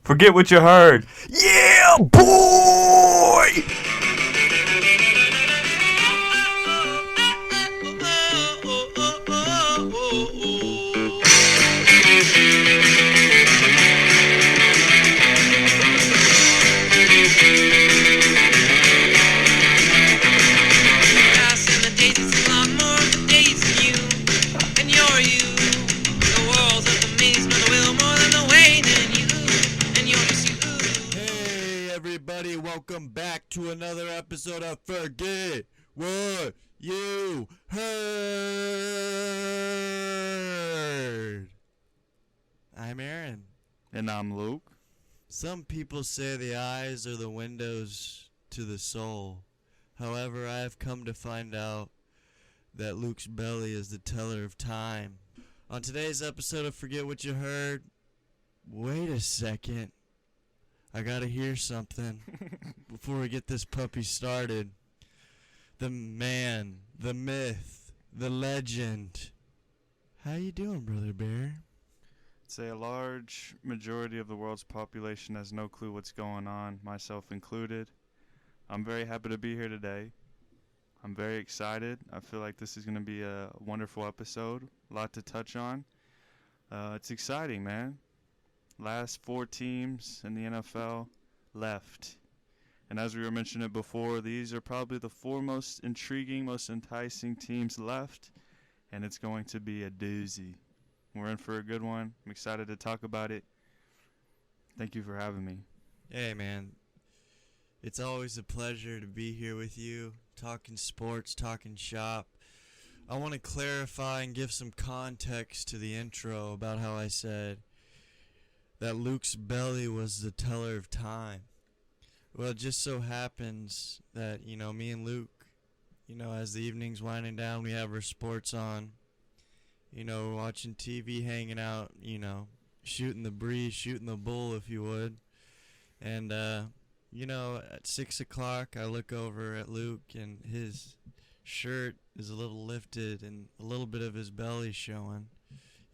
Forget what you heard. Yeah, boy! Welcome back to another episode of Forget What You Heard. I'm Aaron. And I'm Luke. Some people say the eyes are the windows to the soul. However, I have come to find out that Luke's belly is the teller of time. On today's episode of Forget What You Heard, wait a second. I gotta hear something before we get this puppy started. The man, the myth, the legend. How you doing, Brother Bear? Say a large majority of the world's population has no clue what's going on, myself included. I'm very happy to be here today. I'm very excited. I feel like this is going to be a wonderful episode. A lot to touch on. It's exciting, man. Last 4 teams in the NFL left. And as we were mentioning before, these are probably the 4 most intriguing, most enticing teams left. And it's going to be a doozy. We're in for a good one. I'm excited to talk about it. Thank you for having me. Hey, man. It's always a pleasure to be here with you, talking sports, talking shop. I want to clarify and give some context to the intro about how I said that Luke's belly was the teller of time. Well, it just so happens that, me and Luke, as the evening's winding down, we have our sports on, watching TV, hanging out, shooting the breeze, shooting the bull, if you would. And, at 6 o'clock, I look over at Luke, and his shirt is a little lifted, and a little bit of his belly showing.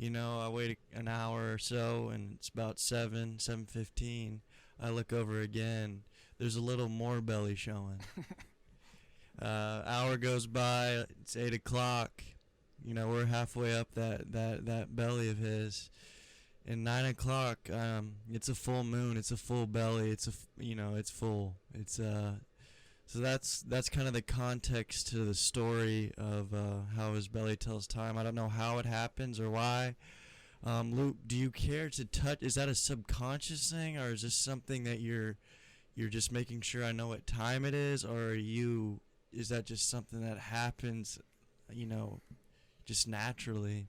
I wait an hour or so, and it's about 7:15. I look over again. There's a little more belly showing. Hour goes by. It's 8 o'clock. We're halfway up that belly of his. And 9 o'clock, it's a full moon. It's a full belly. It's full. It's So that's kind of the context to the story of how his belly tells time. I don't know how it happens or why. Luke, do you care to touch? Is that a subconscious thing, or is this something that you're just making sure I know what time it is, or is that just something that happens, just naturally?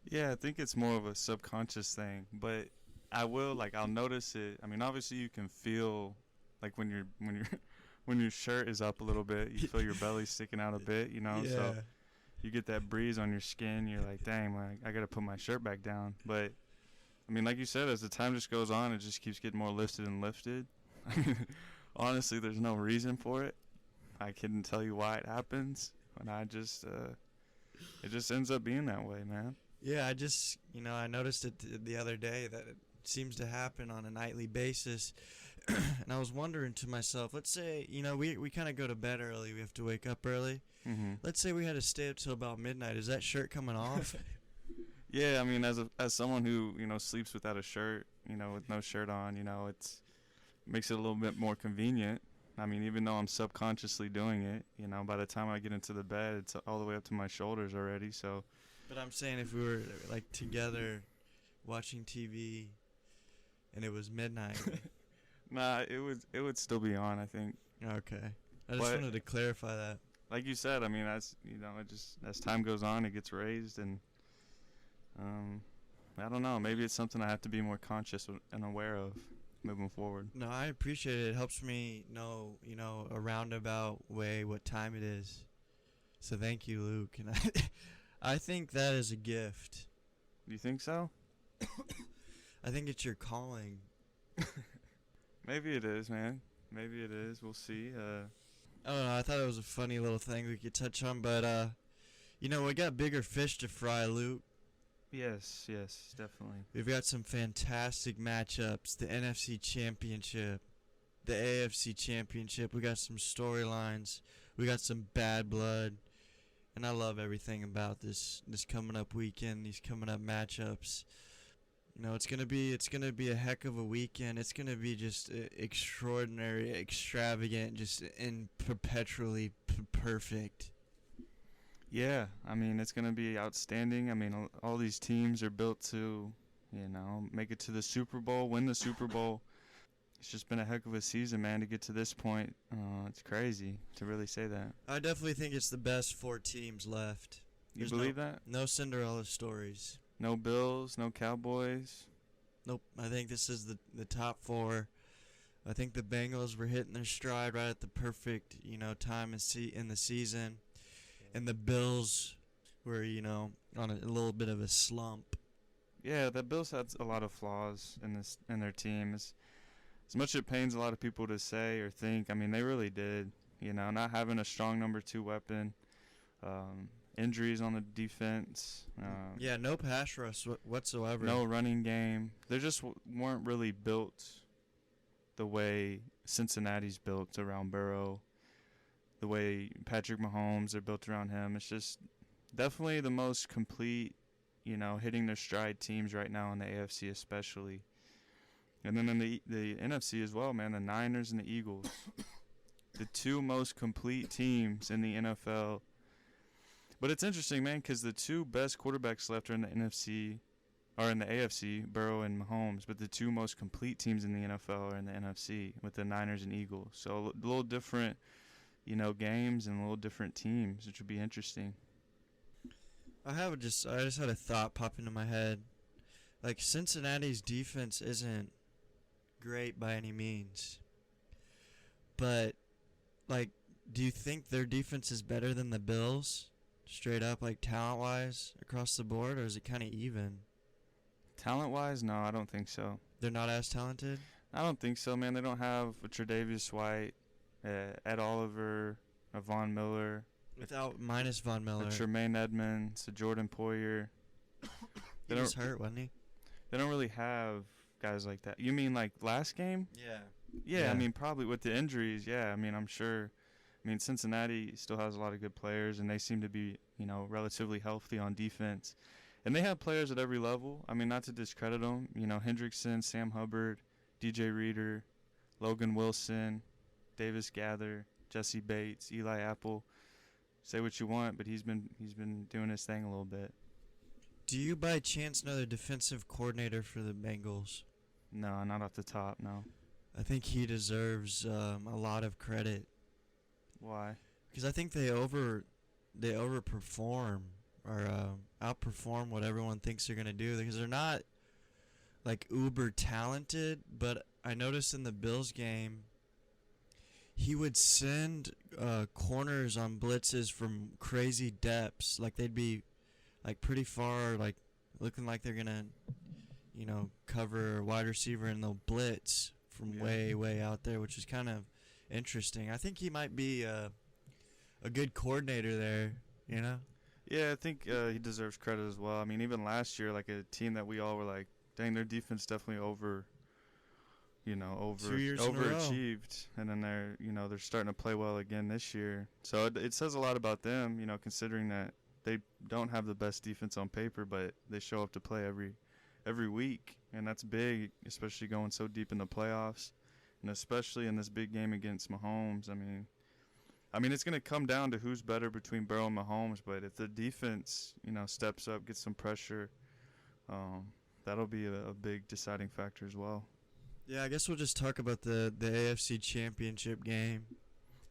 Yeah, I think it's more of a subconscious thing, but I'll notice it. I mean, obviously you can feel like when your shirt is up a little bit, you feel your belly sticking out a bit, Yeah. So you get that breeze on your skin, you're like, dang, I got to put my shirt back down. But, I mean, like you said, as the time just goes on, it just keeps getting more lifted and lifted. I mean, honestly, there's no reason for it. I couldn't tell you why it happens, and it just ends up being that way, man. Yeah, I just, I noticed it the other day that it seems to happen on a nightly basis. And I was wondering to myself, let's say, we kind of go to bed early. We have to wake up early. Mm-hmm. Let's say we had to stay up till about midnight. Is that shirt coming off? Yeah, I mean, as someone who, sleeps without a shirt, with no shirt on, it makes it a little bit more convenient. I mean, even though I'm subconsciously doing it, by the time I get into the bed, it's all the way up to my shoulders already, so. But I'm saying if we were, like, together watching TV and it was midnight. Nah, it would still be on, I think. Okay. I just wanted to clarify that. Like you said, I mean, as time goes on, it gets raised, and I don't know, maybe it's something I have to be more conscious and aware of moving forward. No, I appreciate it. It helps me know, a roundabout way what time it is. So thank you, Luke. And I think that is a gift. You think so? I think it's your calling. Maybe it is, man. Maybe it is. We'll see. I don't know. I thought it was a funny little thing we could touch on, but we got bigger fish to fry, Luke. Yes, definitely. We've got some fantastic matchups. The NFC Championship, the AFC Championship. We got some storylines. We got some bad blood. And I love everything about this coming up weekend, these coming up matchups. It's gonna be a heck of a weekend. It's gonna be just extraordinary, extravagant, just and perpetually perfect. Yeah, I mean it's gonna be outstanding. I mean all these teams are built to, make it to the Super Bowl, win the Super Bowl. It's just been a heck of a season, man, to get to this point. It's crazy to really say that. I definitely think it's the best four teams left. You There's believe that? No Cinderella stories. No Bills, no Cowboys. Nope. I think this is the top four. I think the Bengals were hitting their stride right at the perfect, time in the season. And the Bills were, on a little bit of a slump. Yeah, the Bills had a lot of flaws in their team. As much as it pains a lot of people to say or think, I mean, they really did. Not having a strong number two weapon, injuries on the defense. Yeah, no pass rush whatsoever. No running game. They just weren't really built the way Cincinnati's built around Burrow, the way Patrick Mahomes are built around him. It's just definitely the most complete, hitting their stride teams right now in the AFC especially. And then in the NFC as well, man, the Niners and the Eagles. The two most complete teams in the NFL. But it's interesting, man, because the two best quarterbacks left are in the AFC, Burrow and Mahomes. But the two most complete teams in the NFL are in the NFC with the Niners and Eagles. So a little different, games and a little different teams, which would be interesting. I just had a thought pop into my head. Like, Cincinnati's defense isn't great by any means. But, like, do you think their defense is better than the Bills? Straight up, like, talent-wise across the board? Or is it kind of even? Talent-wise, no, I don't think so. They're not as talented? I don't think so, man. They don't have a Tre'Davious White, Ed Oliver, a Von Miller. Minus Von Miller. A Tremaine Edmonds, a Jordan Poyer. He was hurt, wasn't he? They don't really have guys like that. You mean like last game? Yeah, I mean probably with the injuries, yeah. I mean I'm sure. I mean Cincinnati still has a lot of good players and they seem to be, relatively healthy on defense. And they have players at every level. I mean not to discredit them, Hendrickson, Sam Hubbard, DJ Reader, Logan Wilson, Davis Gather, Jesse Bates, Eli Apple. Say what you want, but he's been doing his thing a little bit. Do you by chance know the defensive coordinator for the Bengals? No, not off the top, no. I think he deserves a lot of credit. Why? Because I think they overperform or outperform what everyone thinks they're going to do. Because they're not, like, uber talented, but I noticed in the Bills game, he would send corners on blitzes from crazy depths. Like, they'd be, like, pretty far, like, looking like they're going to, cover a wide receiver, and they'll blitz from way, way out there, which is kind of interesting. I think he might be a good coordinator there, Yeah, I think he deserves credit as well. I mean, even last year, like, a team that we all were like, dang, their defense definitely 2 years overachieved, and then they're starting to play well again this year. So it says a lot about them, considering that they don't have the best defense on paper, but they show up to play every week, and that's big, especially going so deep in the playoffs, and especially in this big game against Mahomes. I mean, it's going to come down to who's better between Burrow and Mahomes, but if the defense, steps up, gets some pressure, that'll be a big deciding factor as well. Yeah, I guess we'll just talk about the AFC Championship game.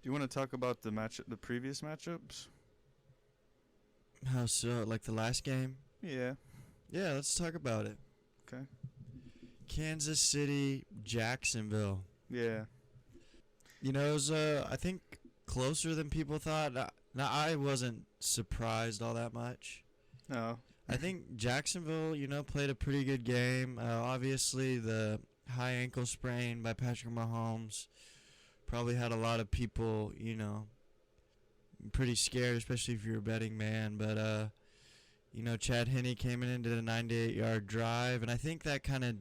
Do you want to talk about the previous matchups? How so? Like the last game? Yeah. Yeah, let's talk about it. Okay. Kansas City, Jacksonville. Yeah. It was, I think, closer than people thought. Now, I wasn't surprised all that much. No. I think Jacksonville, played a pretty good game. Obviously, the high ankle sprain by Patrick Mahomes probably had a lot of people, pretty scared, especially if you're a betting man. But, Chad Henne came in and did a 98-yard drive, and I think that kind of,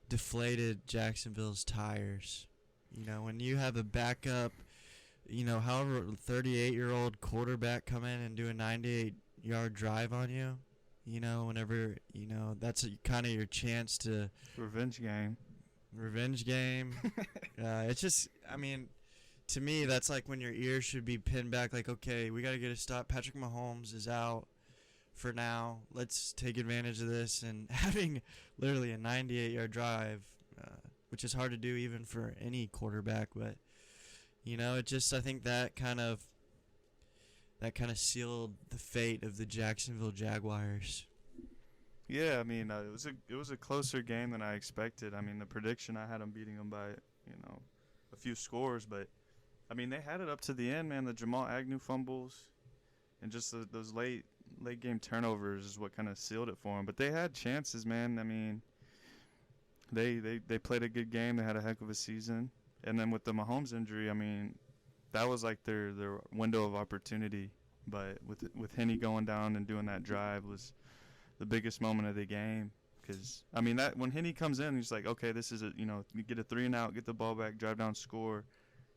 deflated Jacksonville's tires. When you have a backup, however, 38-year-old quarterback come in and do a 98-yard drive on you, whenever, that's kind of your chance to... Revenge game. It's just, to me, that's like when your ears should be pinned back, like, okay, we got to get a stop. Patrick Mahomes is out for now. Let's take advantage of this. And having literally a 98-yard drive, which is hard to do even for any quarterback, but, I think that kind of sealed the fate of the Jacksonville Jaguars. Yeah, it was a closer game than I expected. The prediction, I had them beating them by, a few scores, but they had it up to the end, man. The Jamal Agnew fumbles and just those late game turnovers is what kind of sealed it for them. But they had chances, man. They played a good game. They had a heck of a season. And then with the Mahomes injury, that was like their window of opportunity. But with Henne going down and doing that drive was the biggest moment of the game. Because, that when Henne comes in, he's like, okay, this is you get a 3-and-out, get the ball back, drive down, score,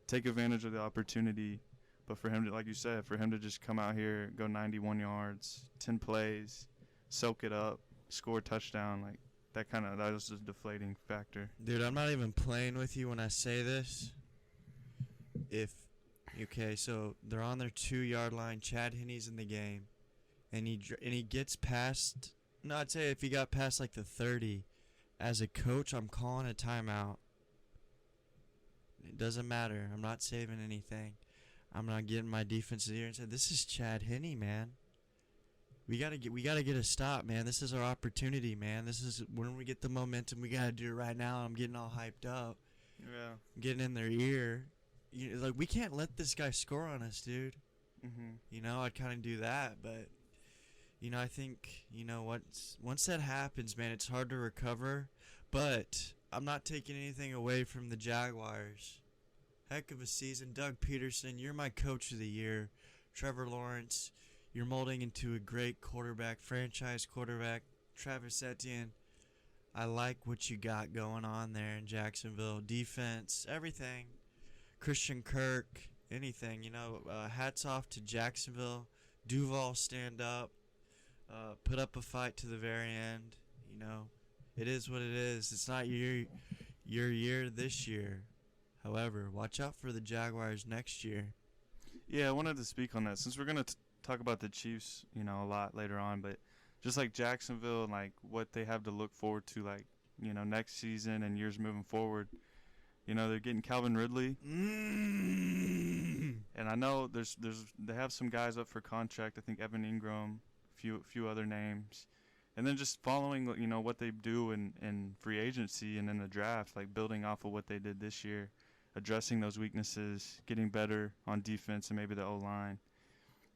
take advantage of the opportunity. But for him to, like you said, for him to just come out here, go 91 yards, 10 plays, soak it up, score a touchdown, like that was a deflating factor. Dude, I'm not even playing with you when I say this. So they're on their 2-yard line. Chad Henne's in the game, and he gets past. No, I'd say if he got past like the 30, as a coach, I'm calling a timeout. It doesn't matter. I'm not saving anything. I'm not getting my defensive ear and say, "This is Chad Henne, man. We gotta get a stop, man. This is our opportunity, man. This is when we get the momentum. We gotta do it right now." I'm getting all hyped up. Yeah. I'm getting in their ear. We can't let this guy score on us, dude. Mm-hmm. I'd kind of do that, but I think once that happens, man, it's hard to recover. But I'm not taking anything away from the Jaguars. Heck of a season. Doug Peterson, you're my coach of the year. Trevor Lawrence, you're molding into a great quarterback, franchise quarterback. Travis Etienne, I like what you got going on there in Jacksonville. Defense, everything. Christian Kirk, anything. Hats off to Jacksonville. Duval, stand up. Put up a fight to the very end. It is what it is. It's not your year this year. However, watch out for the Jaguars next year. Yeah, I wanted to speak on that since we're going to talk about the Chiefs, a lot later on. But just like Jacksonville and like what they have to look forward to, like, next season and years moving forward. They're getting Calvin Ridley. And I know they have some guys up for contract. I think Evan Ingram, few other names. And then just following, what they do in free agency and in the draft, like building off of what they did this year, addressing those weaknesses, getting better on defense and maybe the O-line.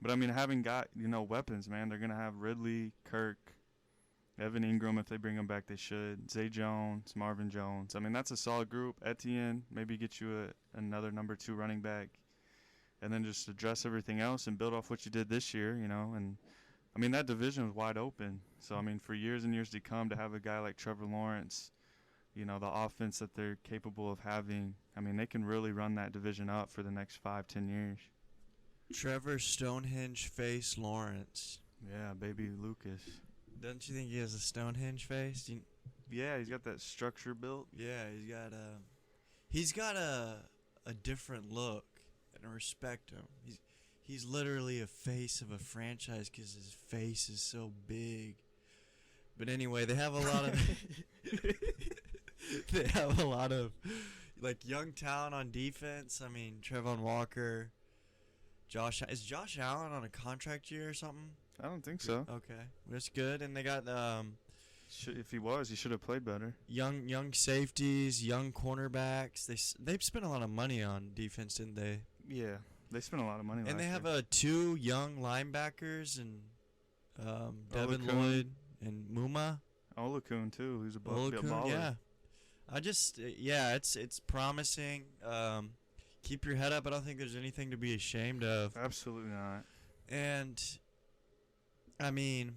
But, having got, weapons, man, they're going to have Ridley, Kirk, Evan Ingram, if they bring him back, they should. Zay Jones, Marvin Jones. That's a solid group. Etienne, maybe get you another number 2 running back. And then just address everything else and build off what you did this year, And, that division was wide open. So, for years and years to come, to have a guy like Trevor Lawrence, the offense that they're capable of having, they can really run that division up for the next 5-10 years. Trevor Stonehenge face Lawrence. Yeah, baby Lucas. Don't you think he has a Stonehenge face? Yeah, he's got that structure built. Yeah, he's got a different look, and I respect him. He's literally a face of a franchise because his face is so big. But anyway, they have a lot of like young talent on defense. Trevon Walker, is Josh Allen on a contract year or something? I don't think so. Okay, that's good. And they got if he was, he should have played better. Young safeties, young cornerbacks. They've spent a lot of money on defense, didn't they? Yeah, they spent a lot of money. And they have year. 2 young linebackers and Devin Olakun. Lloyd and Muma. Olakun too, who's a Olakun, baller. yeah. It's promising. Keep your head up. I don't think there's anything to be ashamed of. Absolutely not. And I mean,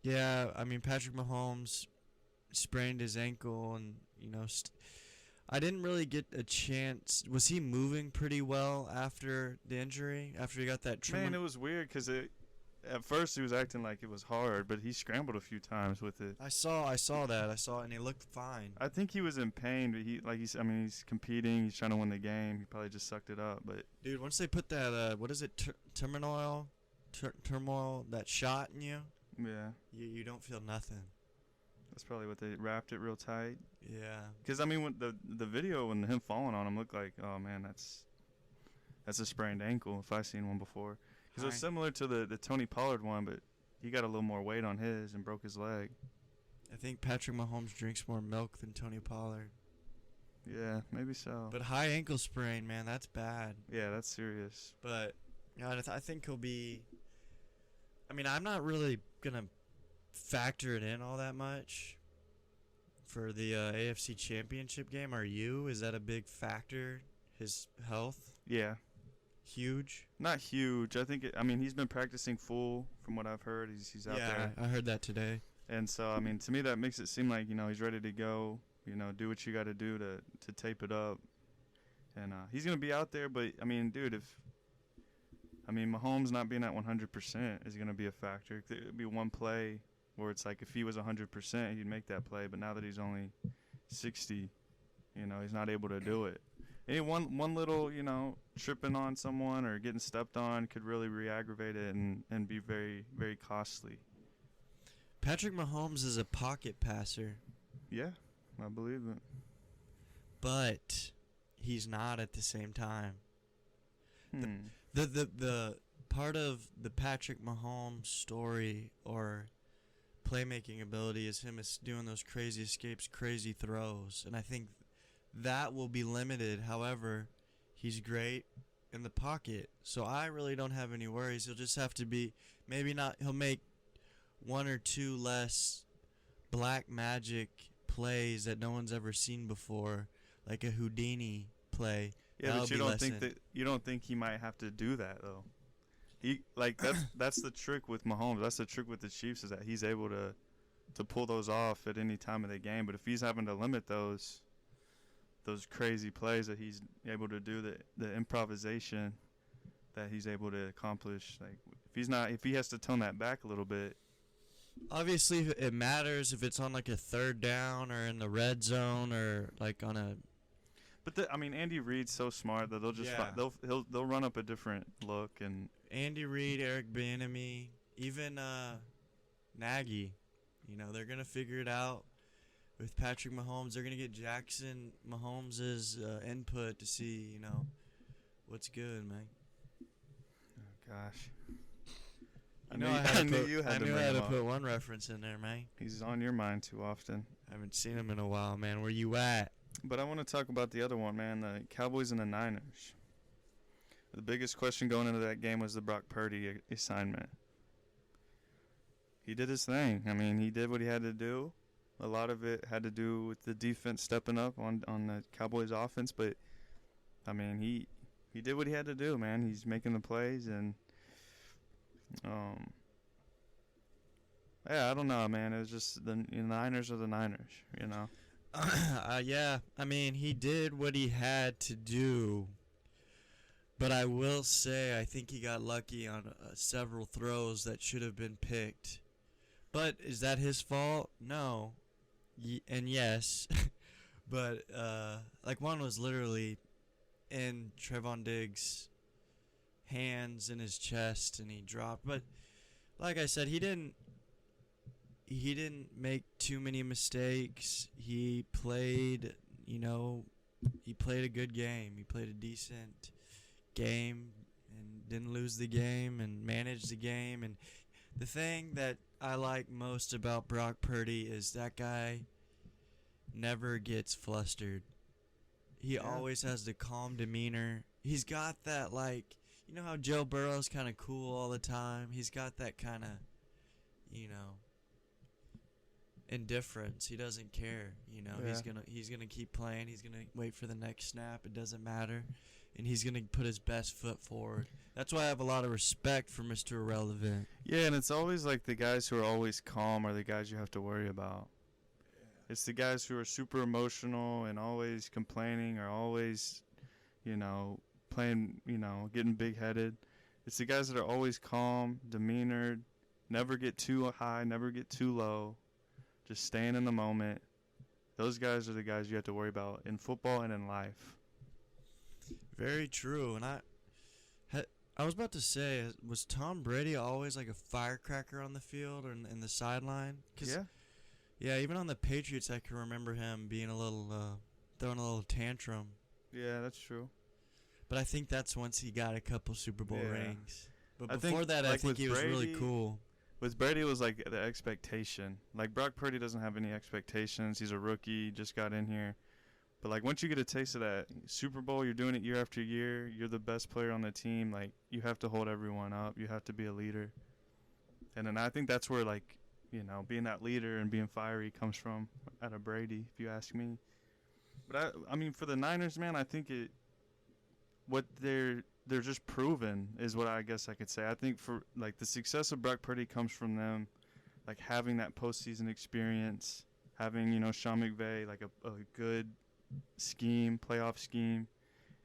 yeah, I mean Patrick Mahomes sprained his ankle, and I didn't really get a chance. Was he moving pretty well after the injury? After he got that Man, it was weird because at first he was acting like it was hard, but he scrambled a few times with it. I saw that. I saw it, and he looked fine. I think he was in pain, but he's competing. He's trying to win the game. He probably just sucked it up. But Dude, once they put that, what is it, turmoil, that shot in you, yeah, you don't feel nothing. that's probably what they wrapped it real tight. Yeah. Because I mean, when the video when him falling on him looked like, oh man, that's a sprained ankle if I seen one before. Because it was similar to the Tony Pollard one, but he got a little more weight on his and broke his leg. I think Patrick Mahomes drinks more milk than Tony Pollard. Yeah, maybe so. But high ankle sprain, man, that's bad. Yeah, that's serious. But yeah, I think he'll be. I mean, I'm not really gonna factor it in all that much for the AFC Championship game. Are you? Is that a big factor? His health? Yeah. Huge? Not huge. I think. I mean, he's been practicing full, from what I've heard. He's out there. Yeah, I heard that today. And so, I mean, to me, that makes it seem like he's ready to go. Do what you got to do to tape it up. And he's gonna be out there. But I mean, dude, Mahomes not being at 100% is gonna be a factor. It'd be one play where it's like if he was 100%, he'd make that play. But now that he's only 60, he's not able to do it. Any one little, tripping on someone or getting stepped on could really re-aggravate it and be very, very costly. Patrick Mahomes is a pocket passer. Yeah, I believe it. But he's not at the same time. Hmm. The part of the Patrick Mahomes story or playmaking ability is him doing those crazy escapes, crazy throws, and I think that will be limited. However, he's great in the pocket, so I really don't have any worries. He'll just have to be he'll make one or two less black magic plays that no one's ever seen before, like a Houdini play. Yeah, but you don't think he might have to do that though. That's the trick with Mahomes. That's the trick with the Chiefs is that he's able to pull those off at any time of the game. But if he's having to limit those crazy plays that he's able to do, the improvisation that he's able to accomplish, like if he has to tone that back a little bit. Obviously, it matters if it's on like a third down or in the red zone or like on a. But Andy Reid's so smart that they'll just they'll run up a different look. And Andy Reid, Eric Bieniemy, even Nagy, they're gonna figure it out. With Patrick Mahomes, they're gonna get Jackson Mahomes' input to see what's good, man. Oh gosh. I knew I had to put one reference in there, man. He's on your mind too often. I haven't seen him in a while, man. Where you at? But I want to talk about the other one, man, the Cowboys and the Niners. The biggest question going into that game was the Brock Purdy assignment. He did his thing. I mean, he did what he had to do. A lot of it had to do with the defense stepping up on the Cowboys offense, but I mean, he did what he had to do, man. He's making the plays, and yeah, I don't know, man. It was just the Niners are the Niners, Yeah, I mean, he did what he had to do, but I will say I think he got lucky on several throws that should have been picked. But is that his fault? No. And yes, but like one was literally in Trevon Diggs' hands in his chest and he dropped. But like I said, he didn't make too many mistakes. He played, he played a good game. He played a decent game and didn't lose the game and managed the game. And the thing that I like most about Brock Purdy is that guy never gets flustered. He always has the calm demeanor. He's got that, like, how Joe Burrow's kind of cool all the time? He's got that kind of, indifference. He doesn't care. You know, Yeah. he's gonna keep playing. He's gonna wait for the next snap. It doesn't matter, and he's gonna put his best foot forward. That's why I have a lot of respect for Mr. Irrelevant. Yeah, and it's always like the guys who are always calm are the guys you have to worry about. It's the guys who are super emotional and always complaining or always, playing, getting big-headed. It's the guys that are always calm, demeanored, never get too high, never get too low, just staying in the moment. Those guys are the guys you have to worry about in football and in life. Very true. And I was about to say, was Tom Brady always like a firecracker on the field or in the sideline? Yeah. Yeah, even on the Patriots, I can remember him being throwing a little tantrum. Yeah, that's true. But I think that's once he got a couple Super Bowl Yeah. rings. But I before think, that, I like, think with he was really Brady- cool. With Brady, it was like the expectation. Like, Brock Purdy doesn't have any expectations. He's a rookie, just got in here. But, like, once you get a taste of that Super Bowl, you're doing it year after year. You're the best player on the team. Like, you have to hold everyone up. You have to be a leader. And then I think that's where, like, being that leader and being fiery comes from out of Brady, if you ask me. But, I mean, for the Niners, man, I think what they're just proven is what I guess I could say. I think for, like, the success of Brock Purdy comes from them, like, having that postseason experience, having, Sean McVay, like, a good playoff scheme,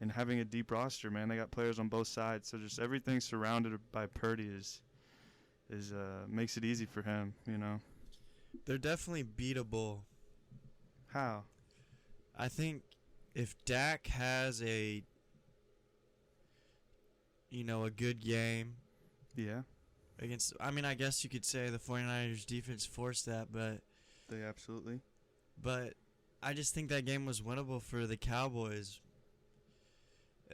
and having a deep roster, man. They got players on both sides, so just everything surrounded by Purdy is makes it easy for him, They're definitely beatable. How? I think if Dak has a good game Yeah, against, I mean, I guess you could say the 49ers defense forced that, but they absolutely. I just think that game was winnable for the Cowboys.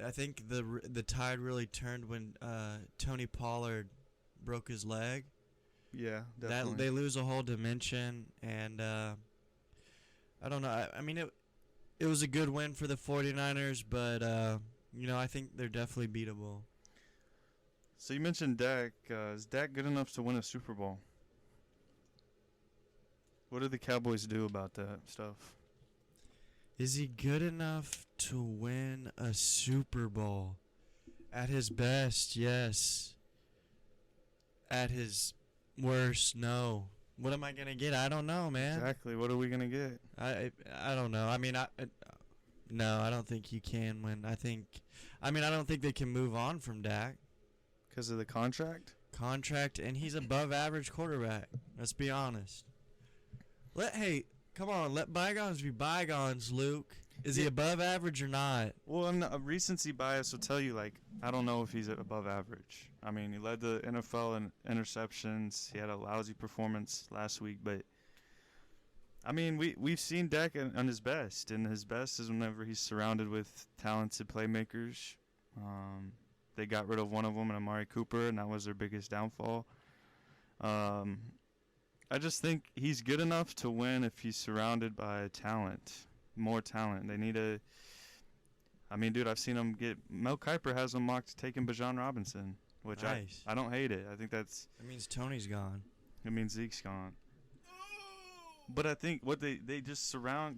I think the tide really turned when Tony Pollard broke his leg. Yeah, definitely. They lose a whole dimension, and I don't know. I mean, it was a good win for the 49ers, but I think they're definitely beatable. So you mentioned Dak. Is Dak good enough to win a Super Bowl? What do the Cowboys do about that stuff? Is he good enough to win a Super Bowl? At his best, yes. At his worst, no. What am I gonna get? I don't know, man. Exactly. What are we gonna get? I don't know. I mean, no, I don't think you can win. I don't think they can move on from Dak. Because of the contract? And he's above average quarterback. Let's be honest. Hey, come on, let bygones be bygones, Luke. Is he above average or not? Well, recency bias will tell you, like, I don't know if he's above average. I mean, he led the NFL in interceptions. He had a lousy performance last week, but I mean, we've seen Dak on his best, and his best is whenever he's surrounded with talented playmakers. They got rid of one of them in Amari Cooper, and that was their biggest downfall. I just think he's good enough to win if he's surrounded by more talent. They need I mean, dude, I've seen him Mel Kiper has him mocked taking Bijan Robinson, which Nice. I don't hate it. I think that means Tony's gone. means Zeke's gone. But I think what they just surround,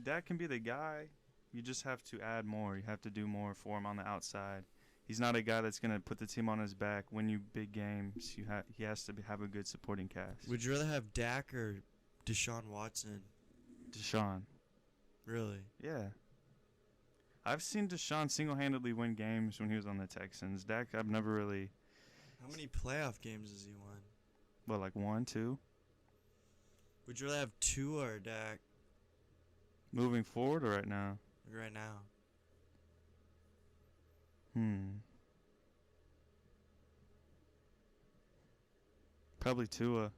Dak can be the guy. You just have to add more. You have to do more for him on the outside. He's not a guy that's going to put the team on his back, win you big games. He has to have a good supporting cast. Would you rather have Dak or Deshaun Watson? Deshaun. Really? Yeah. I've seen Deshaun single-handedly win games when he was on the Texans. Dak, I've never really... How many playoff games has he won? What, like 1, 2? Would you rather have Tua or Dak Moving forward or right now? right now? Probably Tua.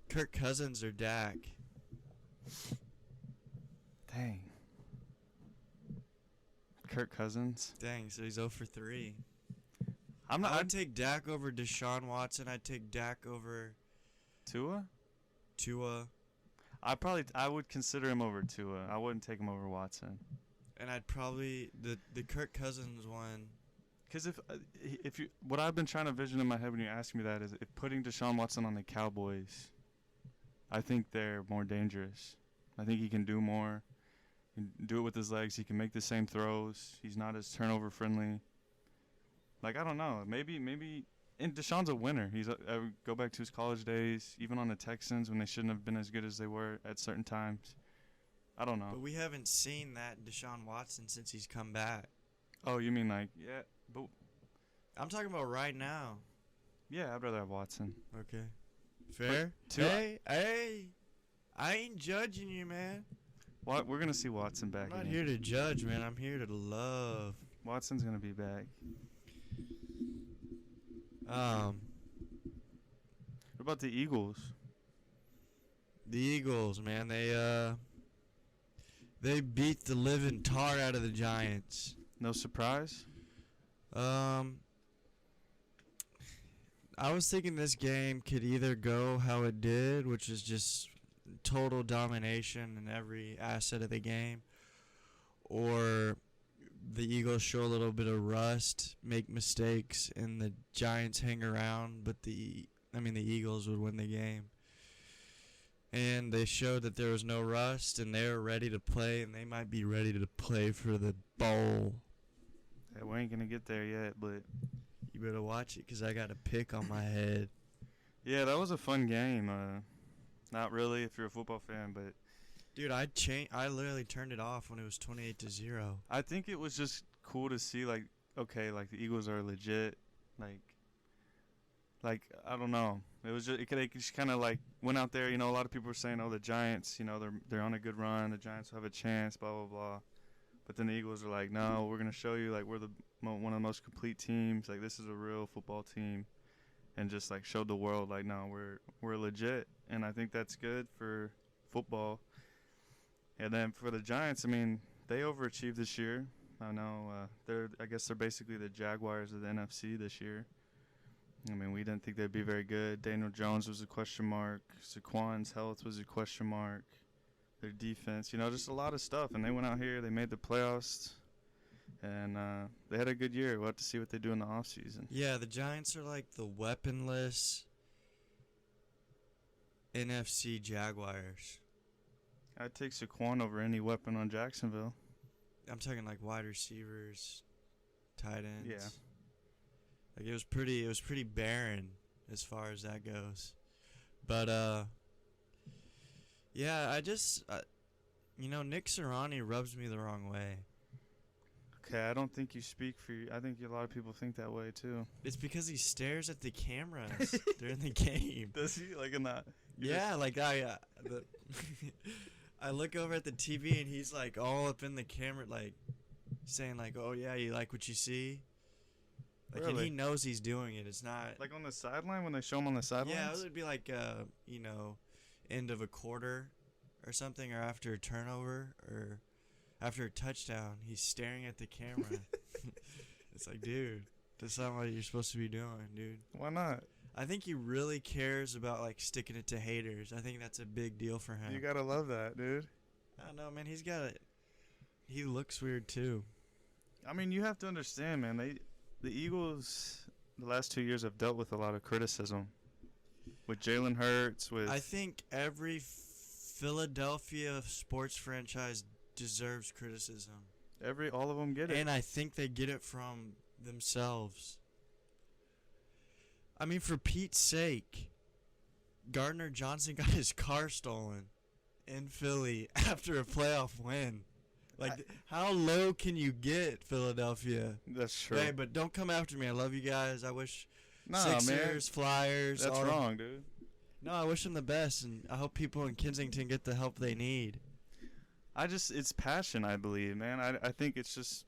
Kirk Cousins or Dak? Dang. Kirk Cousins. Dang, so he's 0 for 3. I'm not. I'd take Dak over Deshaun Watson. I'd take Dak over Tua? Tua. I would consider him over Tua. I wouldn't take him over Watson. And I'd probably the Kirk Cousins one. Because what I've been trying to vision in my head when you ask me that is if putting Deshaun Watson on the Cowboys, I think they're more dangerous. I think he can do more. He can do it with his legs. He can make the same throws. He's not as turnover friendly. Like, I don't know. Maybe. And Deshaun's a winner. Go back to his college days, even on the Texans when they shouldn't have been as good as they were at certain times. I don't know. But we haven't seen that Deshaun Watson since he's come back. Oh, you mean like, yeah, but I'm talking about right now. yeah, I'd rather have Watson. Okay. Fair? Two- Hey, I ain't judging you, man. We're gonna see Watson back. I'm not again. here to judge, man. I'm here to love. Watson's gonna be back. Um, What about the Eagles? the Eagles, man, they beat the living tar out of the Giants. No surprise. I was thinking this game could either go how it did, which is just total domination in every asset of the game, or the Eagles show a little bit of rust, make mistakes, and the Giants hang around, but the Eagles would win the game. And they showed that there was no rust, and they were ready to play, and they might be ready to play for the bowl. Yeah, we ain't gonna get there yet, but You better watch it, because I got a pick on my head. yeah, that was a fun game. Not really if you're a football fan, but Dude, I literally turned it off when it was 28-0. I think it was just cool to see, like, okay, like the Eagles are legit. Like I don't know. It was just they just kind of like went out there. You know, a lot of people were saying, oh, the Giants, you know, they're on a good run. The Giants will have a chance. Blah blah blah. But then the Eagles are like, no, we're gonna show you like we're one of the most complete teams. Like this is a real football team, and just like showed the world like, no, we're legit. And I think that's good for football. And then for the Giants, I mean, they overachieved this year. I know I guess they're basically the Jaguars of the NFC this year. I mean, we didn't think they'd be very good. Daniel Jones was a question mark. Saquon's health was a question mark. Their defense, you know, just a lot of stuff. And they went out here, they made the playoffs, and they had a good year. We'll have to see what they do in the offseason. Yeah, the Giants are like the weaponless NFC Jaguars. I'd take Saquon over any weapon on Jacksonville. I'm talking like wide receivers, tight ends. Yeah. Like it was pretty barren as far as that goes. But yeah, Nick Sirianni rubs me the wrong way. Okay, I don't think you speak for you. I think a lot of people think that way too. It's because he stares at the cameras during the game. Does he? Like in that? Yeah, like I look over at the TV and he's like all up in the camera, like saying like, "Oh yeah, you like what you see?" Like, and Really? he knows he's doing it. It's not Like on the sideline when they show him on the sidelines? Yeah, it would be like end of a quarter or something, or after a turnover or after a touchdown. He's staring at the camera. It's like, dude, that's not what you're supposed to be doing, dude. Why not? I think he really cares about like sticking it to haters. I think that's a big deal for him. You gotta love that, dude. I don't know, man. He looks weird too. I mean, you have to understand, man. The Eagles, the last 2 years have dealt with a lot of criticism. With Jalen Hurts, I think every Philadelphia sports franchise deserves criticism. all of them get it. And I think they get it from themselves. I mean, for Pete's sake, Gardner Johnson got his car stolen in Philly after a playoff win. Like, how low can you get, Philadelphia? That's true. Hey, but don't come after me. I love you guys. I wish Nah, Sixers, man. Flyers. That's all wrong, dude. No, I wish them the best, and I hope people in Kensington get the help they need. It's passion, I believe, man. I think it's just,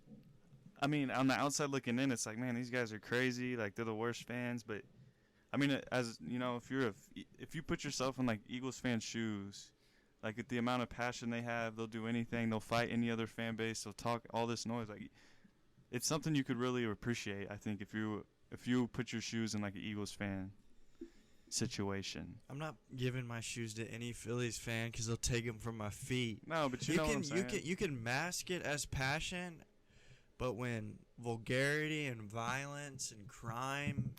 I mean, on the outside looking in, it's like, man, these guys are crazy. Like, they're the worst fans. But, I mean, as, you know, if you put yourself in, like, Eagles fans' shoes, like, at the amount of passion they have, they'll do anything. They'll fight any other fan base. They'll talk all this noise. Like, it's something you could really appreciate, I think, if you put your shoes in, like, an Eagles fan situation. I'm not giving my shoes to any Phillies fan because they'll take them from my feet. No, but you know what I'm saying. You can mask it as passion, but when vulgarity and violence and crime,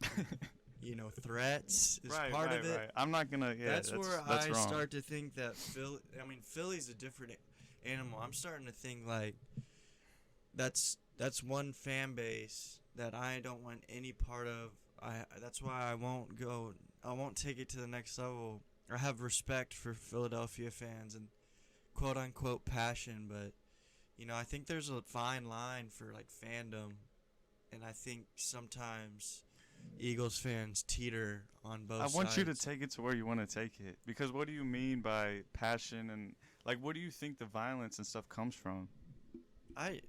threats is Right, part right, of it. right. I'm not gonna. Yeah, That's where that's I wrong. start to think that Philly's a different animal. I'm starting to think like that's one fan base that I don't want any part of. That's why I won't go. I won't take it to the next level. I have respect for Philadelphia fans and quote unquote passion, but I think there's a fine line for like fandom, and I think sometimes Eagles fans teeter on both I sides. want you to take it to where you want to take it, because what do you mean by passion, and like what do you think the violence and stuff comes from? I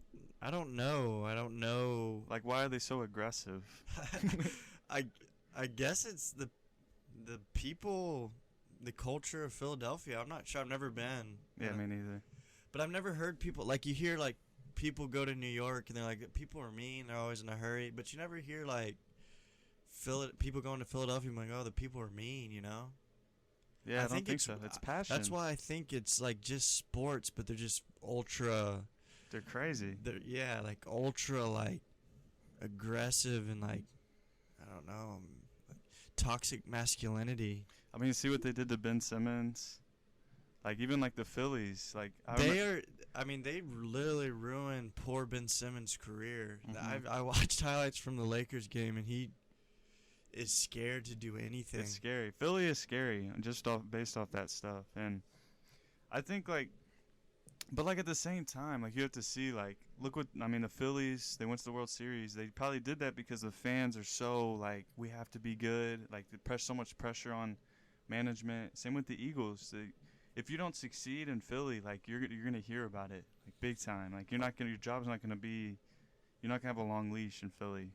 don't know. I don't know. Like, why are they so aggressive? I guess it's the people, the culture of Philadelphia. I'm not sure. I've never been. Yeah, me neither. But I've never heard people like you hear like people go to New York and they're like people are mean. They're always in a hurry. But you never hear like people going to Philadelphia and like, oh, the people are mean. Yeah, I don't think so. It's passion. That's why I think it's like just sports, but they're just ultra. They're crazy. They're like ultra like aggressive and like I don't know, toxic masculinity. I mean, see what they did to Ben Simmons. Like even like the Phillies, like they literally ruined poor Ben Simmons' career. Mm-hmm. I watched highlights from the Lakers game, and he is scared to do anything. It's scary. Philly is scary, just based off that stuff, and I think like, but like at the same time, like you have to see like, look what I mean. The Phillies, they went to the World Series. They probably did that because the fans are so like, we have to be good. Like they press so much pressure on management. Same with the Eagles. If you don't succeed in Philly, like you're gonna hear about it like big time. Like your job's not gonna be, you're not gonna have a long leash in Philly.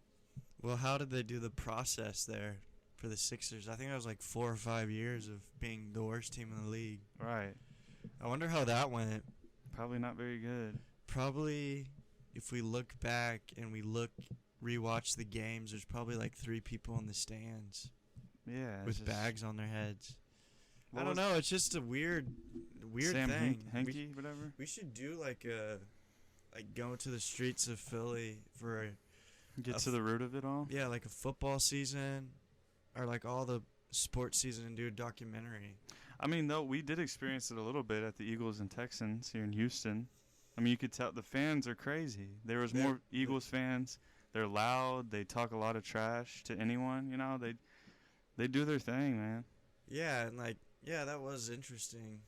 Well, how did they do the process there for the Sixers? I think it was like 4 or 5 years of being the worst team in the league. Right. I wonder how that went. Probably not very good. Probably, if we look back and rewatch the games, there's probably like 3 people in the stands. Yeah. With bags on their heads. I don't know. It's just a weird Sam thing. Hinkie, whatever. We should do like go to the streets of Philly for get to the root of it all. Yeah, like a football season, or like all the sports season, and do a documentary. I mean, though we did experience it a little bit at the Eagles and Texans here in Houston. I mean, you could tell the fans are crazy. There was more Eagles fans. They're loud. They talk a lot of trash to anyone. They do their thing, man. Yeah, and like. Yeah, that was interesting.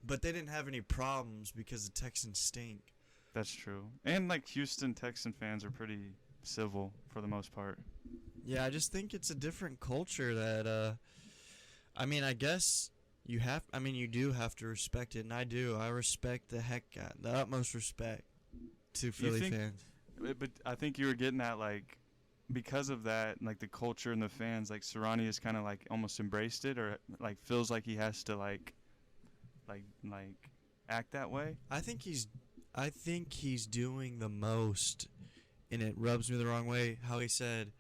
But they didn't have any problems because the Texans stink. That's true. And, like, Houston Texan fans are pretty civil for the most part. Yeah, I just think it's a different culture that, I mean, I guess you do have to respect it, and I do. I respect the utmost respect to Philly fans. But I think you were getting at, like, because of that, like the culture and the fans, like Sirianni has kind of like almost embraced it, or like feels like he has to like act that way. I think he's doing the most, and it rubs me the wrong way how he said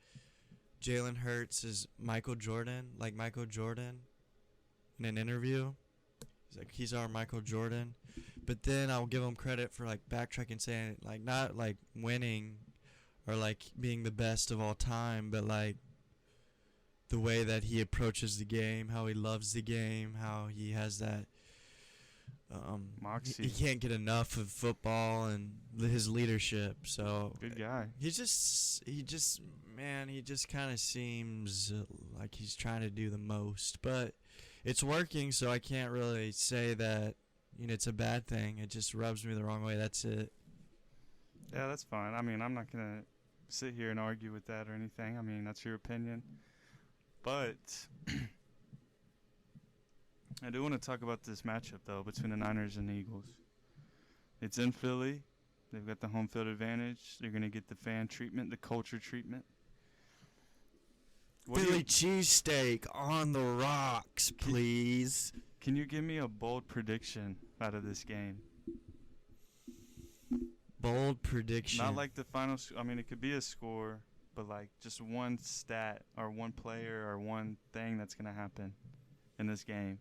Jalen Hurts is Michael Jordan, like Michael Jordan in an interview. He's like, he's our Michael Jordan. But then I'll give him credit for like backtracking, saying like not like winning or like being the best of all time, but like the way that he approaches the game, how he loves the game, how he has that moxie. He can't get enough of football and his leadership. So good guy. He just kind of seems like he's trying to do the most, but it's working. So I can't really say that it's a bad thing. It just rubs me the wrong way. That's it. Yeah, that's fine. I mean, I'm not gonna sit here and argue with that or anything. I mean, that's your opinion. But I do want to talk about this matchup, though, between the Niners and the Eagles. It's in Philly. They've got the home field advantage. They're going to get the fan treatment, the culture treatment. Philly cheesesteak on the rocks, please. Can you give me a bold prediction out of this game? Bold prediction. Not like the final. I mean, it could be a score, but like just one stat or one player or one thing that's going to happen in this game.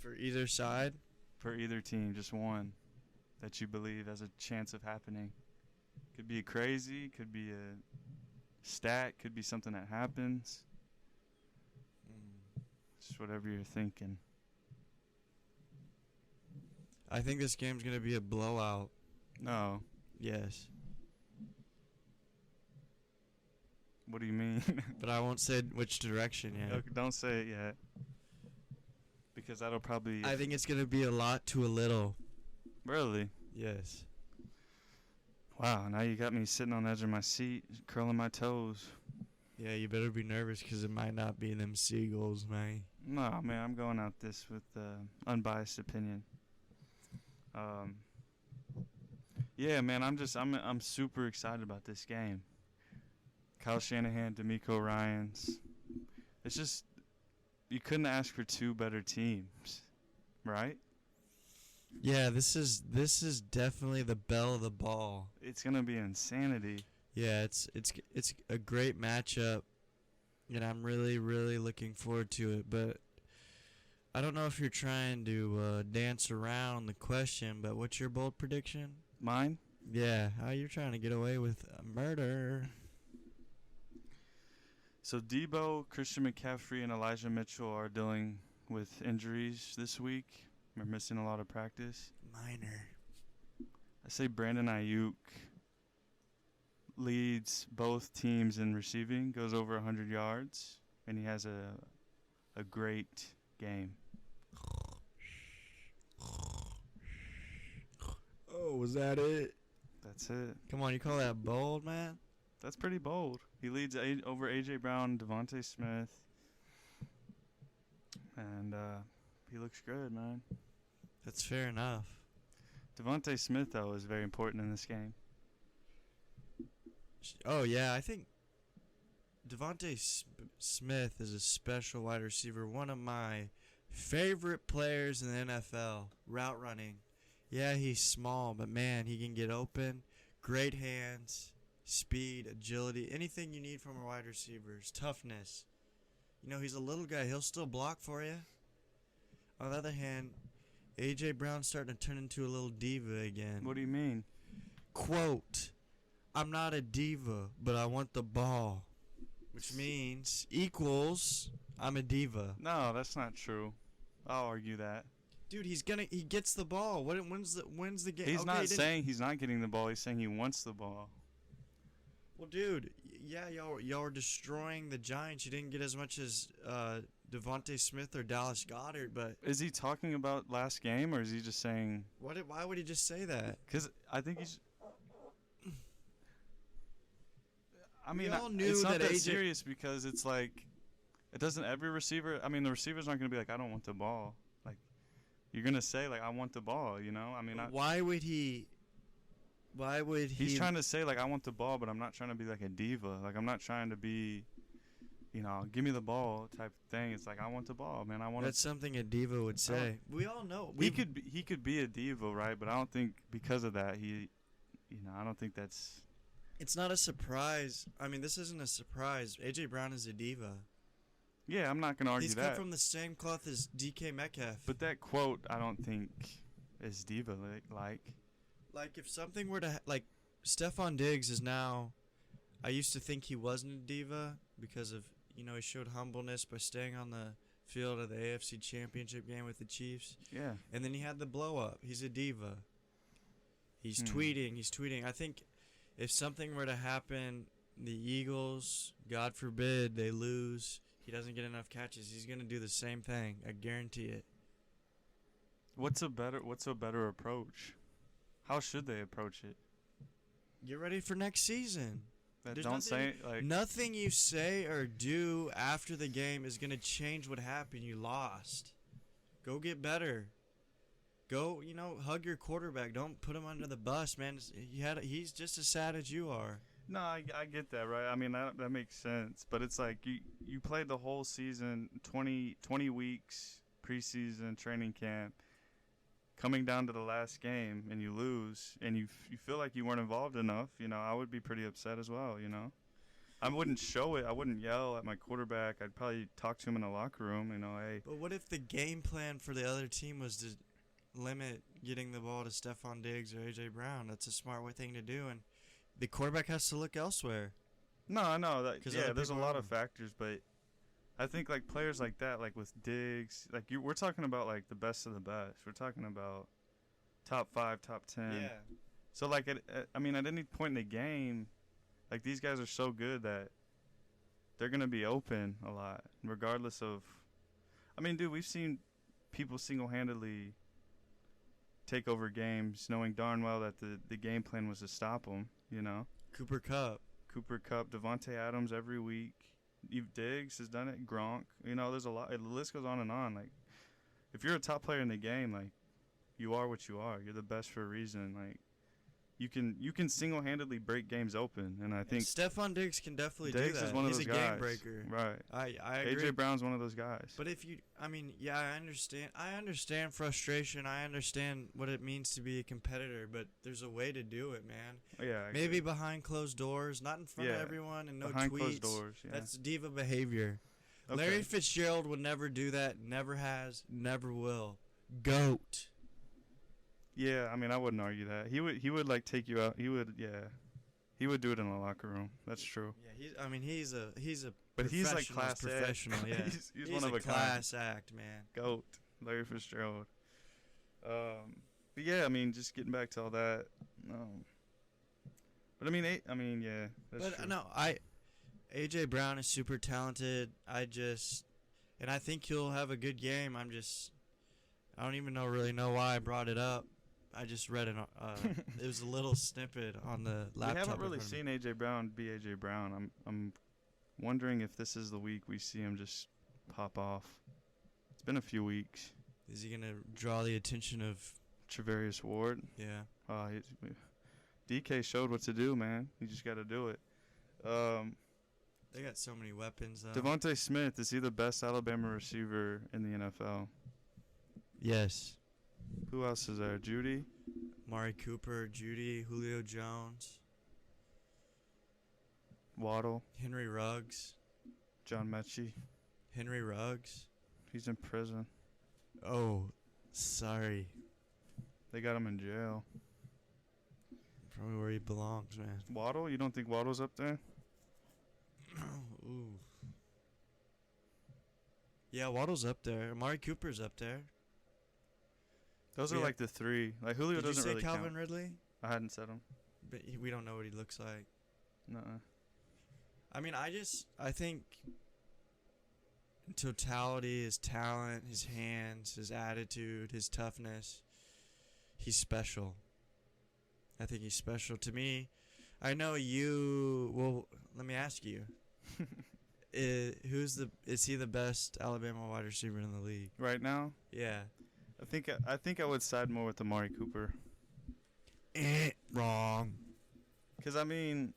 For either side? For either team, just one that you believe has a chance of happening. Could be crazy, could be stat, could be something that happens. Just whatever you're thinking. I think this game's going to be a blowout. No. Yes. What do you mean? But I won't say which direction yet. Okay, don't say it yet. Because that'll probably... I think it's going to be a lot to a little. Really? Yes. Wow, now you got me sitting on the edge of my seat, curling my toes. Yeah, you better be nervous because it might not be them Seagulls, man. No, man, I'm going out this with unbiased opinion. Yeah, man, I'm super excited about this game. Kyle Shanahan, D'Amico Ryans. It's just, you couldn't ask for two better teams, right? Yeah, this is definitely the belle of the ball. It's gonna be insanity. Yeah, it's a great matchup, and I'm really looking forward to it. But I don't know if you're trying to dance around the question, but what's your bold prediction? Mine? Yeah, how you're trying to get away with murder? So Debo, Christian McCaffrey, and Elijah Mitchell are dealing with injuries this week. They're missing a lot of practice. Minor. I say Brandon Ayuk leads both teams in receiving, goes over 100 yards, and he has a great game. Oh, was that it? That's it. Come on, you call that bold, man? That's pretty bold. He leads over A.J. Brown, Devontae Smith, and he looks good, man. That's fair enough. Devontae Smith, though, is very important in this game. Oh, yeah, I think Devontae Smith is a special wide receiver. One of my favorite players in the NFL. Route running. Yeah, he's small, but, man, he can get open. Great hands, speed, agility, anything you need from a wide receiver. Toughness. You know, he's a little guy. He'll still block for you. On the other hand, A.J. Brown's starting to turn into a little diva again. What do you mean? Quote, I'm not a diva, but I want the ball. Which means equals I'm a diva. No, that's not true. I'll argue that. Dude, he gets the ball. When's the game? He's Okay, not saying he's not getting the ball. He's saying he wants the ball. Well, dude, yeah, y'all are destroying the Giants. You didn't get as much as Devontae Smith or Dallas Goedert, but Is he talking about last game, or is he just saying... why would he just say that? Because I think he's... I mean, We all knew it's not that that AJ serious because it's like... It doesn't... Every receiver... I mean, the receivers aren't going to be like, I don't want the ball. Like, you're going to say, like, I want the ball, you know? I mean, Why would he... He's trying to say, like, I want the ball, but I'm not trying to be like a diva. Like, I'm not trying to be... You know, give me the ball type thing. It's like, I want the ball, man. I want. That's something a diva would say. We all know. He could be a diva, right? But I don't think because of that I don't think that's. It's not a surprise. I mean, this isn't a surprise. A.J. Brown is a diva. Yeah, I'm not gonna argue He's that. cut from the same cloth as DK Metcalf. But that quote, I don't think is diva like. Like if something were to like, Stephon Diggs is now. I used to think he wasn't a diva because of. You know, he showed humbleness by staying on the field of the AFC Championship game with the Chiefs. Yeah. And then he had the blow up. He's a diva. He's tweeting. I think if something were to happen, the Eagles, God forbid, they lose, he doesn't get enough catches, he's going to do the same thing. I guarantee it. What's a better approach? How should they approach it? Get ready for next season. Nothing you say or do after the game is going to change what happened. You lost. Go get better. Go, hug your quarterback. Don't put him under the bus, man. He's just as sad as you are. No, I get that, right? I mean, that makes sense. But it's like you played the whole season, 20 weeks, preseason, training camp, coming down to the last game, and you lose, and you feel like you weren't involved enough. I would be pretty upset as well, I wouldn't show it. I wouldn't yell at my quarterback. I'd probably talk to him in the locker room, hey. But what if the game plan for the other team was to limit getting the ball to Stephon Diggs or A.J. Brown? That's a smart thing to do, and the quarterback has to look elsewhere. No, I know that. 'Cause Yeah, other there's a people lot are- of factors, but I think like players like that, like with Diggs, like we're talking about like the best of the best. We're talking about top 5, top 10. So like, I mean, at any point in the game, like these guys are so good that they're gonna be open a lot, regardless of. I mean, dude, we've seen people single-handedly take over games, knowing darn well that the game plan was to stop them. You know, Cooper Cup. Cooper Cup, Devontae Adams every week. Diggs has done it. Gronk. You know, there's a lot. The list goes on and on. Like, if you're a top player in the game, like, you are what you are. You're the best for a reason. Like, you can single-handedly break games open, and I think Stephon Diggs can definitely Diggs do that. is one of He's those a guys. game breaker. Right. I agree. AJ Brown's one of those guys. But if you, I mean, yeah, I understand. I understand frustration. I understand what it means to be a competitor. But there's a way to do it, man. Yeah. I Maybe agree. behind closed doors, not in front of Yeah, everyone, and no behind tweets. closed doors. Yeah. That's diva behavior. Okay. Larry Fitzgerald would never do that. Never has. Never will. Goat. Yeah, I mean, I wouldn't argue that. He would like take you out. He would, yeah. He would do it in the locker room. That's true. Yeah, he's a But he's like professional's class A. professional. Yeah, he's one of a a class act, man. kind. Goat, Larry Fitzgerald. But yeah, I mean, just getting back to all that. But I mean, yeah, that's But true. no, AJ Brown is super talented. And I think he'll have a good game. I don't even really know why I brought it up. I just read it. It was a little snippet on the laptop. We haven't in really front of me. seen AJ Brown be AJ Brown. I'm wondering if this is the week we see him just pop off. It's been a few weeks. Is he gonna draw the attention of? Travarius Ward. Yeah. DK showed what to do, man. You just got to do it. They got so many weapons. Devontae Smith, is he the best Alabama receiver in the NFL? Yes. Who else is there? Judy? Mari Cooper, Judy, Julio Jones, Waddle? Henry Ruggs. John Mechie? Henry Ruggs. He's in prison. Oh, sorry. They got him in jail. Probably where he belongs, man. Waddle? You don't think Waddle's up there? Ooh. Yeah, Waddle's up there. Amari Cooper's up there. Those are Yeah. like the three. Like Julio Did you doesn't say really Calvin count. Ridley? I hadn't said him. But we don't know what he looks like. Nuh-uh. I mean, I think in totality, his talent, his hands, his attitude, his toughness, he's special. I think he's special to me. I know you. Well, let me ask you: Is he the best Alabama wide receiver in the league? Right now, Yeah. I think I would side more with Amari Cooper. Wrong. Because, I mean,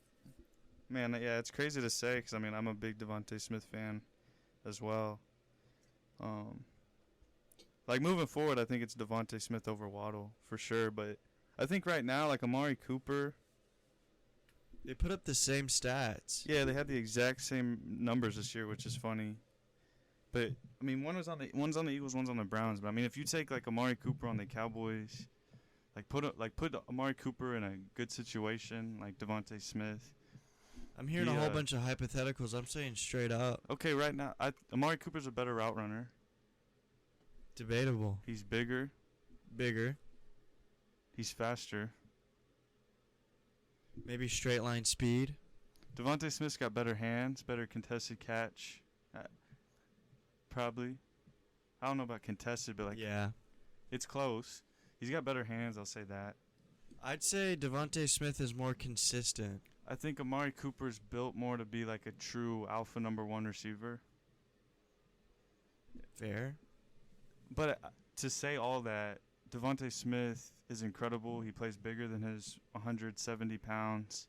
man, yeah, it's crazy to say because, I mean, I'm a big Devontae Smith fan as well. Like, moving forward, I think it's Devontae Smith over Waddle for sure. But I think right now, like, Amari Cooper, They put up the same stats. yeah, they had the exact same numbers this year, which is funny. But, I mean, one's on the Eagles, one's on the Browns. But, I mean, if you take, like, Amari Cooper on the Cowboys, put Amari Cooper in a good situation, like Devontae Smith. I'm hearing a whole bunch of hypotheticals. I'm saying straight up. Okay, right now, Amari Cooper's a better route runner. Debatable. He's bigger. Bigger. He's faster. Maybe straight line speed. Devontae Smith's got better hands, better contested catch. Probably. I don't know about contested, but, like, Yeah. it's close. He's got better hands, I'll say that. I'd say Devontae Smith is more consistent. I think Amari Cooper's built more to be like a true alpha number one receiver. Fair. But to say all that, Devontae Smith is incredible. He plays bigger than his 170 pounds,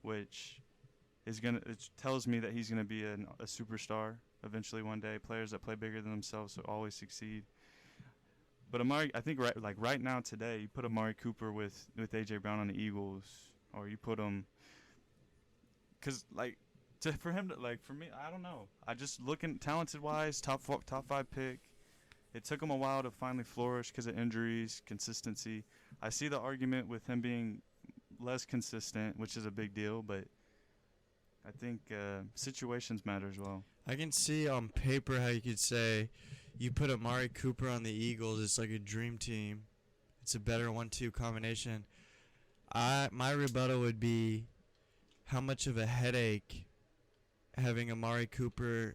which it tells me that he's gonna be a superstar eventually one day. Players that play bigger than themselves will always succeed. But Amari, I think right now today, you put Amari Cooper with AJ Brown on the Eagles, or you put him, because for me, I don't know. I just looking talented wise, top 5 pick. It took him a while to finally flourish because of injuries, consistency. I see the argument with him being less consistent, which is a big deal, but I think situations matter as well. I can see on paper how you could say you put Amari Cooper on the Eagles, it's like a dream team. It's a better 1-2 combination. My rebuttal would be how much of a headache having Amari Cooper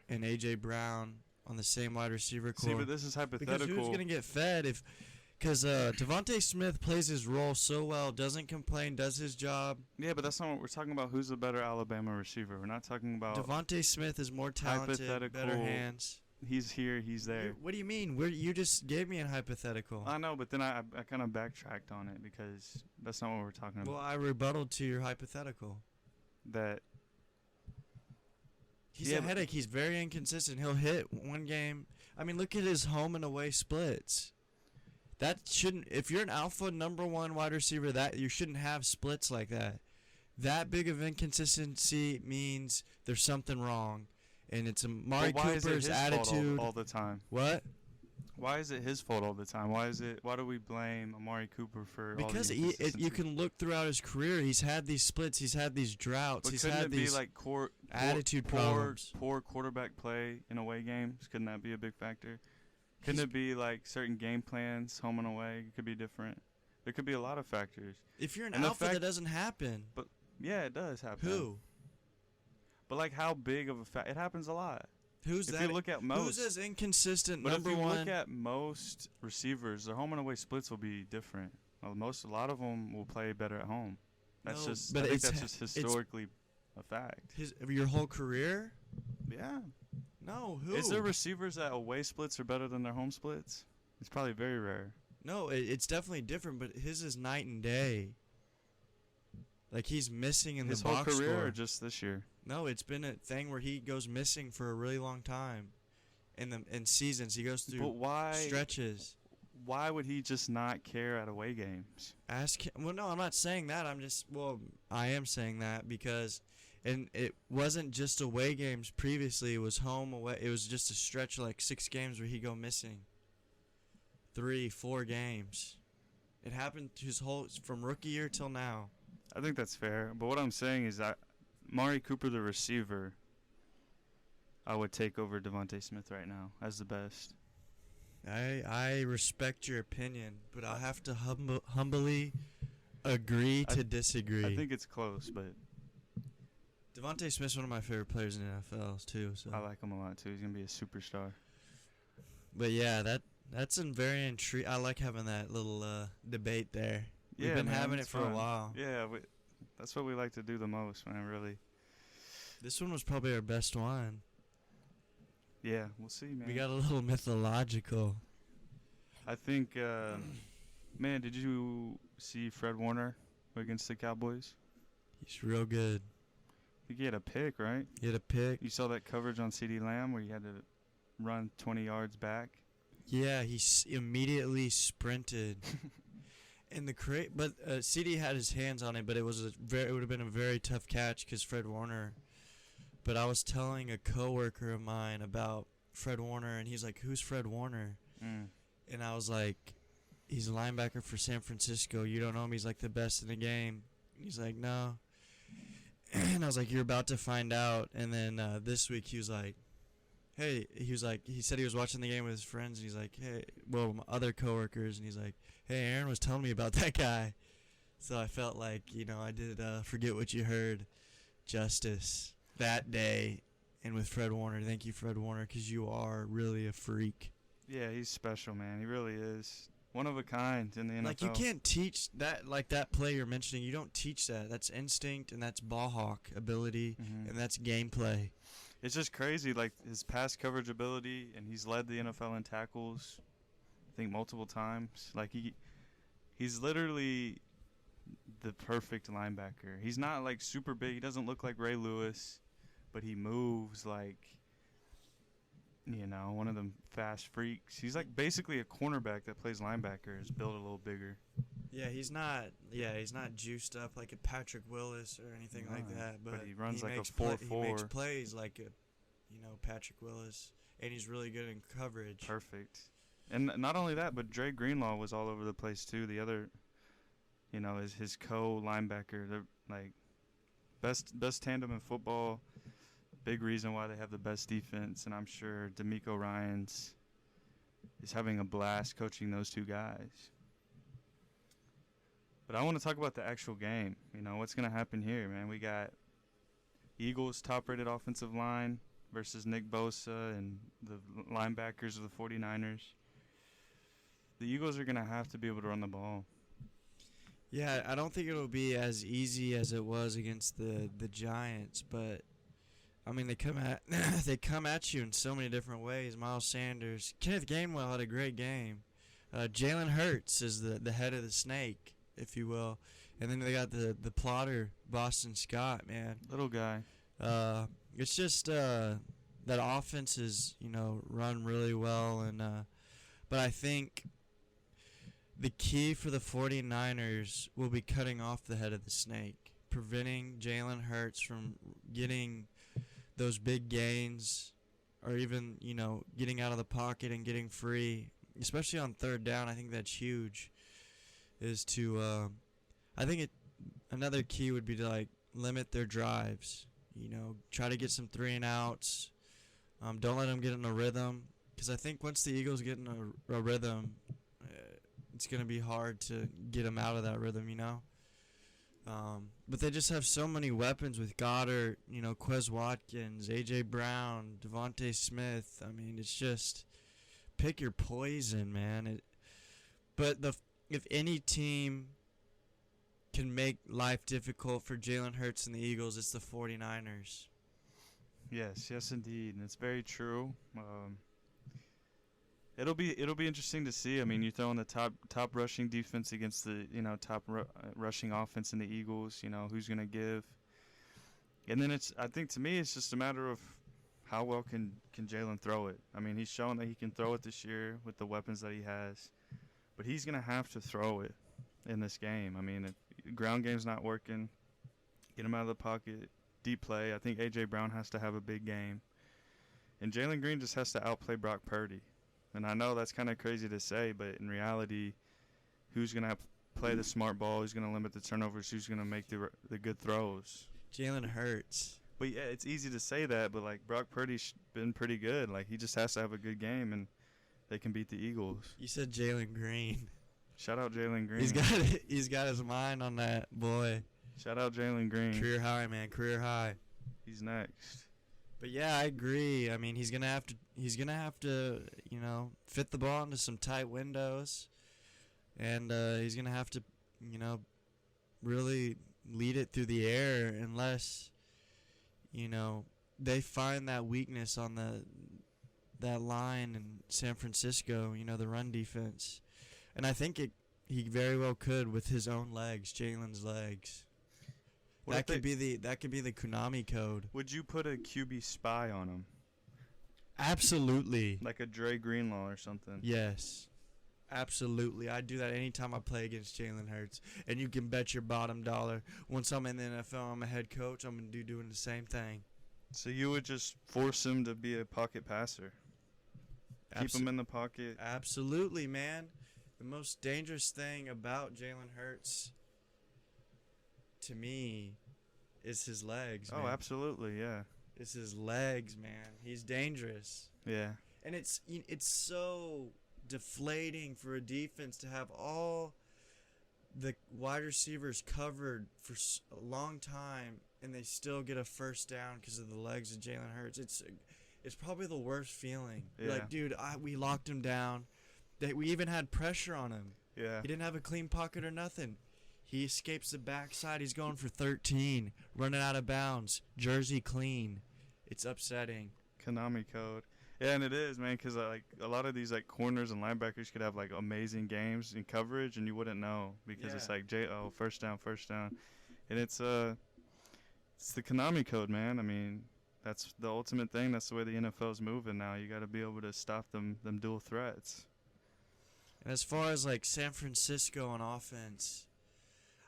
and A.J. Brown on the same wide receiver core. See, but this is hypothetical. Because who's going to get fed if... Because Devontae Smith plays his role so well, doesn't complain, does his job. Yeah, but that's not what we're talking about. Who's the better Alabama receiver? We're not talking about... Devontae Smith is more talented, better hands. He's here, he's there. What do you mean? You just gave me a hypothetical. I know, but then I kind of backtracked on it because that's not what we're talking about. Well, I rebutted to your hypothetical. That... He's a headache. He's very inconsistent. He'll hit one game. I mean, look at his home and away splits. That shouldn't. If you're an alpha number one wide receiver, that you shouldn't have splits like that. That big of inconsistency means there's something wrong, and it's Amari Cooper's attitude all the time. What? Why is it his fault all the time? Why do we blame Amari Cooper for all the inconsistency? Because you can look throughout his career. He's had these splits. He's had these droughts. But couldn't it be like attitude problems? Poor quarterback play in away games. Couldn't that be a big factor? Couldn't it be like certain game plans, home and away? It could be different. There could be a lot of factors. If you're an alpha, that doesn't happen. But yeah, it does happen. Who? But like how big of a fact? It happens a lot. Who's if you look at most, who's as inconsistent? But number if you one, look at most receivers, their home and away splits will be different. Well, a lot of them will play better at home. That's I think that's just historically a fact. Your whole career? Yeah. No, who? Is there receivers that away splits are better than their home splits? It's probably very rare. No, it's definitely different, but his is night and day. Like he's missing in his the box whole career score. Or just this year? No, it's been a thing where he goes missing for a really long time. In seasons, he goes through stretches. Why would he just not care at away games? Ask him. Well, no, I'm not saying that. I am saying that because... And it wasn't just away games previously. It was home, away. It was just a stretch of like 6 games where he'd go missing. 3, 4 games. It happened from rookie year till now. I think that's fair. But what I'm saying is that Amari Cooper, the receiver, I would take over Devontae Smith right now as the best. I respect your opinion, but I'll have to humbly agree to disagree. I think it's close, but... Devontae Smith's one of my favorite players in the NFL too. So I like him a lot too. He's gonna be a superstar. But yeah, that's a very intriguing. I like having that little debate there. Yeah, We've been having it for a while. Yeah, that's what we like to do the most, man. Really. This one was probably our best one. Yeah, we'll see, man. We got a little mythological. I think, man, did you see Fred Warner against the Cowboys? He's real good. I think he had a pick, right? He had a pick. You saw that coverage on CeeDee Lamb where he had to run 20 yards back? Yeah, he immediately sprinted. And but CeeDee had his hands on it, but it would have been a very tough catch because Fred Warner. But I was telling a coworker of mine about Fred Warner, and he's like, "Who's Fred Warner?" And I was like, "He's a linebacker for San Francisco. You don't know him. He's like the best in the game." He's like, "No." And I was like, "You're about to find out." And then this week he was like, "Hey," he said he was watching the game with his friends, and he's like, "Hey," well, my other coworkers, and he's like, "Hey, Aaron was telling me about that guy." So I felt like, I did forget what you heard justice that day. And with Fred Warner, thank you, Fred Warner, because you are really a freak. Yeah, he's special, man. He really is. One of a kind in the NFL. Like, you can't teach that, like that play you're mentioning. You don't teach that. That's instinct, and that's ball hawk ability, and that's gameplay. It's just crazy, like his pass coverage ability, and he's led the NFL in tackles, I think, multiple times. Like, he's literally the perfect linebacker. He's not, like, super big. He doesn't look like Ray Lewis, but he moves like, one of them fast freaks. He's like basically a cornerback that plays linebacker. Is built a little bigger. Yeah, he's not juiced up like a Patrick Willis or anything like that. But he runs like a 4-4. He makes plays like Patrick Willis, and he's really good in coverage. Perfect. And not only that, but Dre Greenlaw was all over the place too. The other, is his co-linebacker. They're like Best tandem in football. Big reason why they have the best defense, and I'm sure D'Amico Ryans is having a blast coaching those two guys. But I want to talk about the actual game. You know, what's going to happen here, man? We got Eagles' top-rated offensive line versus Nick Bosa and the linebackers of the 49ers. The Eagles are going to have to be able to run the ball. Yeah, I don't think it'll be as easy as it was against the Giants, but I mean they come at they come at you in so many different ways. Miles Sanders, Kenneth Gainwell had a great game. Jalen Hurts is the head of the snake, if you will, and then they got the plotter Boston Scott, man. Little guy. It's just that offense is run really well, and but I think the key for the 49ers will be cutting off the head of the snake, preventing Jalen Hurts from getting those big gains or even, getting out of the pocket and getting free, especially on third down. I think that's huge. Is to, another key would be to, limit their drives. Try to get some 3-and-outs. Don't let them get in a rhythm, because I think once the Eagles get in a rhythm, it's going to be hard to get them out of that rhythm, But they just have so many weapons with Goddard, Quez Watkins, A.J. Brown, Devontae Smith. I mean, it's just pick your poison, man. If any team can make life difficult for Jalen Hurts and the Eagles, it's the 49ers. Yes, indeed, and it's very true. It'll be interesting to see. I mean, you throw in the top rushing defense against the top rushing offense in the Eagles. Who's gonna give? And then I think to me it's just a matter of how well can Jalen throw it. I mean, he's shown that he can throw it this year with the weapons that he has, but he's gonna have to throw it in this game. I mean, if the ground game's not working, get him out of the pocket, deep play. I think A.J. Brown has to have a big game, and Jalen Green just has to outplay Brock Purdy. And I know that's kind of crazy to say, but in reality, who's going to play the smart ball? Who's going to limit the turnovers? Who's going to make the good throws? Jalen Hurts. But, yeah, it's easy to say that, but, Brock Purdy's been pretty good. He just has to have a good game, and they can beat the Eagles. You said Jalen Green. Shout out Jalen Green. He's got his mind on that boy. Shout out Jalen Green. Career high, man. Career high. He's next. But yeah, I agree. I mean, he's gonna have to, fit the ball into some tight windows, and he's gonna have to, really lead it through the air unless, they find that weakness on that line in San Francisco. The run defense, and I think he very well could with his own legs, Jalen's legs. That could be the Konami code. Would you put a QB spy on him? Absolutely. Like a Dre Greenlaw or something? Yes. Absolutely. I do that anytime I play against Jalen Hurts. And you can bet your bottom dollar, once I'm in the NFL, I'm a head coach, I'm going to be doing the same thing. So you would just force him to be a pocket passer? Keep him in the pocket? Absolutely, man. The most dangerous thing about Jalen Hurts, to me, is his legs, man. Oh, absolutely, yeah. It's his legs, man. He's dangerous. Yeah. And it's so deflating for a defense to have all the wide receivers covered for a long time, and they still get a first down because of the legs of Jalen Hurts. It's probably the worst feeling. Yeah. You're like, dude, we locked him down. We even had pressure on him. Yeah. He didn't have a clean pocket or nothing. He escapes the backside. He's going for 13, running out of bounds. Jersey clean. It's upsetting. Konami code. Yeah, and it is, man, because a lot of these corners and linebackers could have amazing games in coverage, and you wouldn't know because it's first down, and it's the Konami code, man. I mean, that's the ultimate thing. That's the way the NFL's moving now. You got to be able to stop them dual threats. And as far as San Francisco on offense,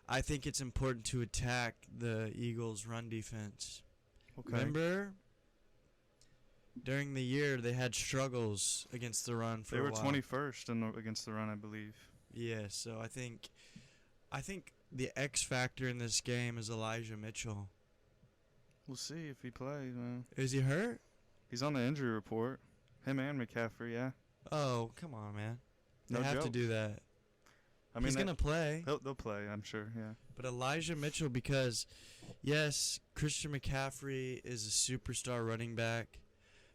I think it's important to attack the Eagles' run defense. Okay. Remember, during the year they had struggles against the run for a while. They were 21st against the run, I believe. Yeah, so I think the X factor in this game is Elijah Mitchell. We'll see if he plays, man. Is he hurt? He's on the injury report. Him and McCaffrey, yeah. Oh, come on, man. They No have to joke. do that. I mean, He's going to play. they'll play, I'm sure, yeah. But Elijah Mitchell, because, yes, Christian McCaffrey is a superstar running back,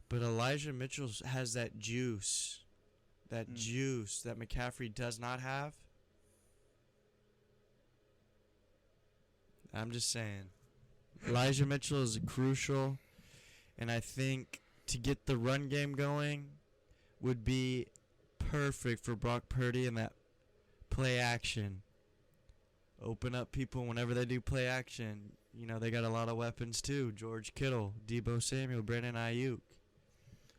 but Elijah Mitchell has that juice. That juice that McCaffrey does not have. I'm just saying. Elijah Mitchell is crucial, and I think to get the run game going would be perfect for Brock Purdy and that play action. Open up people whenever they do play action. You know, they got a lot of weapons too. George Kittle, Debo Samuel, Brandon Ayuk.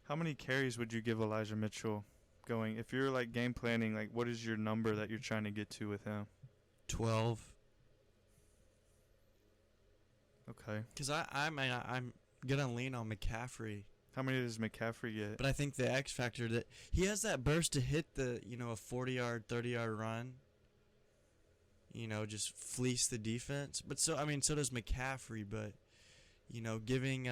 How many carries would you give Elijah Mitchell going? If you're, like, game planning, like, what is your number that you're trying to get to with him? 12. Okay. Because I'm going to lean on McCaffrey. How many does McCaffrey get? But I think the X factor that he has that burst to hit a 40-yard, 30-yard run. Just fleece the defense. But so does McCaffrey. But giving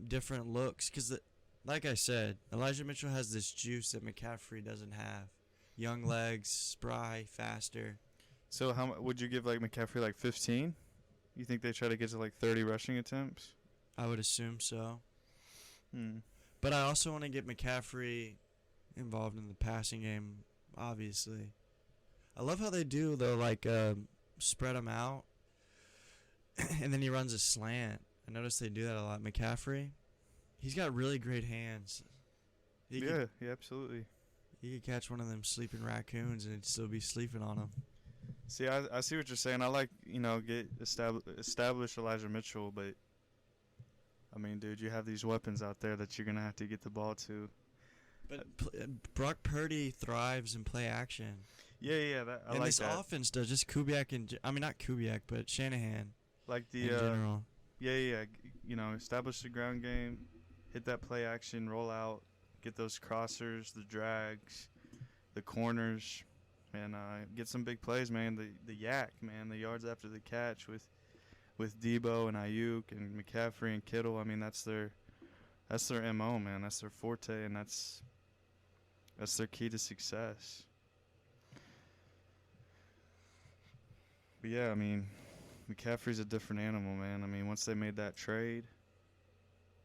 different looks because like I said, Elijah Mitchell has this juice that McCaffrey doesn't have. Young legs, spry, faster. So how would you give, like, McCaffrey, like, 15? You think they try to get to, like, 30 rushing attempts? I would assume so. Hmm. But I also want to get McCaffrey involved in the passing game, obviously. I love how they do, though, like, spread him out, and then he runs a slant. I noticed they do that a lot. McCaffrey, he's got really great hands. Yeah, absolutely. He could catch one of them sleeping raccoons and it'd still be sleeping on him. See, I see what you're saying. I like, get establish Elijah Mitchell, but, I mean, dude, you have these weapons out there that you're going to have to get the ball to. But Brock Purdy thrives in play action. Yeah, I like that. And this offense does, just Kubiak not Kubiak, but Shanahan. Like in general. Yeah. Establish the ground game, hit that play action, roll out, get those crossers, the drags, the corners. And get some big plays, man. The yak, man. The yards after the catch with Debo and Ayuk and McCaffrey and Kittle. I mean, that's their MO, man. That's their forte, and that's their key to success. But yeah, I mean, McCaffrey's a different animal, man. I mean, once they made that trade,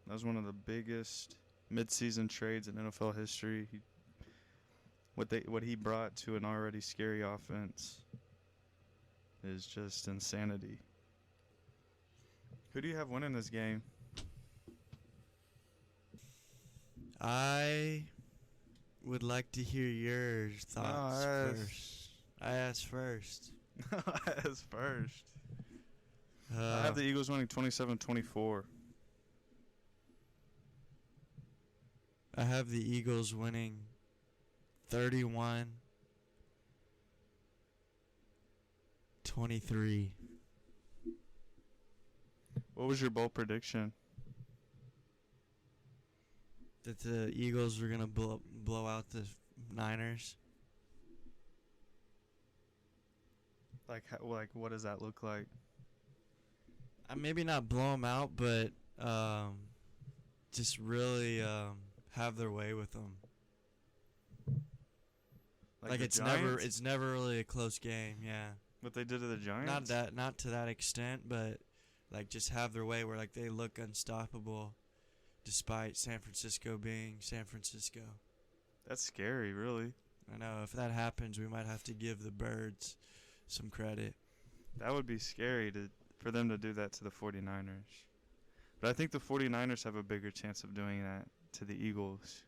that was one of the biggest midseason trades in NFL history. What he brought to an already scary offense is just insanity. Who do you have winning this game? I would like to hear your thoughts first. I asked first. I have the Eagles winning 27-24. I have the Eagles winning 31-23. What was your bold prediction? That the Eagles were going to blow out the Niners. Like what does that look like? Maybe not blow them out, but just really have their way with them. Like it's never really a close game, yeah. What they did to the Giants? Not to that extent, but like just have their way where like they look unstoppable despite San Francisco being San Francisco. That's scary, really. I know, if that happens, we might have to give the Birds some credit. That would be scary for them to do that to the 49ers. But I think the 49ers have a bigger chance of doing that to the Eagles.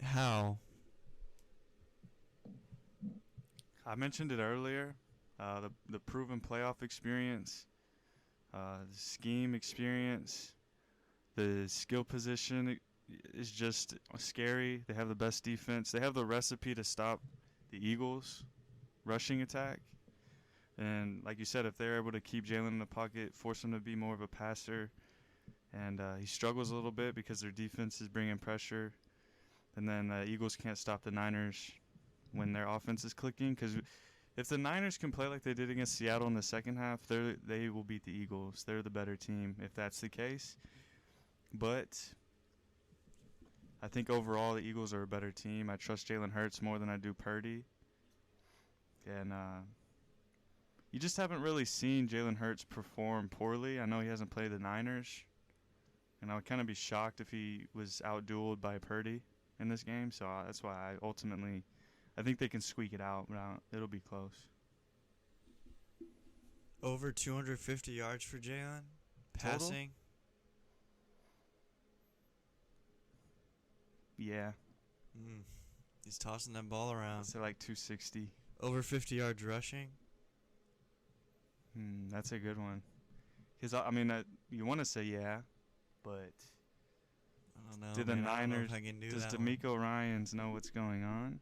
How? I mentioned it earlier. The proven playoff experience, the scheme experience, the skill position is just scary. They have the best defense. They have the recipe to stop the Eagles' rushing attack. And like you said, if they're able to keep Jalen in the pocket, force him to be more of a passer, and he struggles a little bit because their defense is bringing pressure, and then the Eagles can't stop the Niners when their offense is clicking, because If the Niners can play like they did against Seattle in the second half, they will beat the Eagles. They're the better team if that's the case. But I think overall the Eagles are a better team. I trust Jalen Hurts more than I do Purdy. And you just haven't really seen Jalen Hurts perform poorly. I know he hasn't played the Niners. And I would kind of be shocked if he was out-dueled by Purdy in this game. So that's why I think they can squeak it out, but it'll be close. Over 250 yards for Jalen Total? passing. Yeah. He's tossing that ball around. I'd say like 260. Over 50 yards rushing. That's a good one. Because, I mean, you want to say yeah, but I don't know. do the man. I don't know Niners, if I can do does that DeMeco Ryans know what's going on?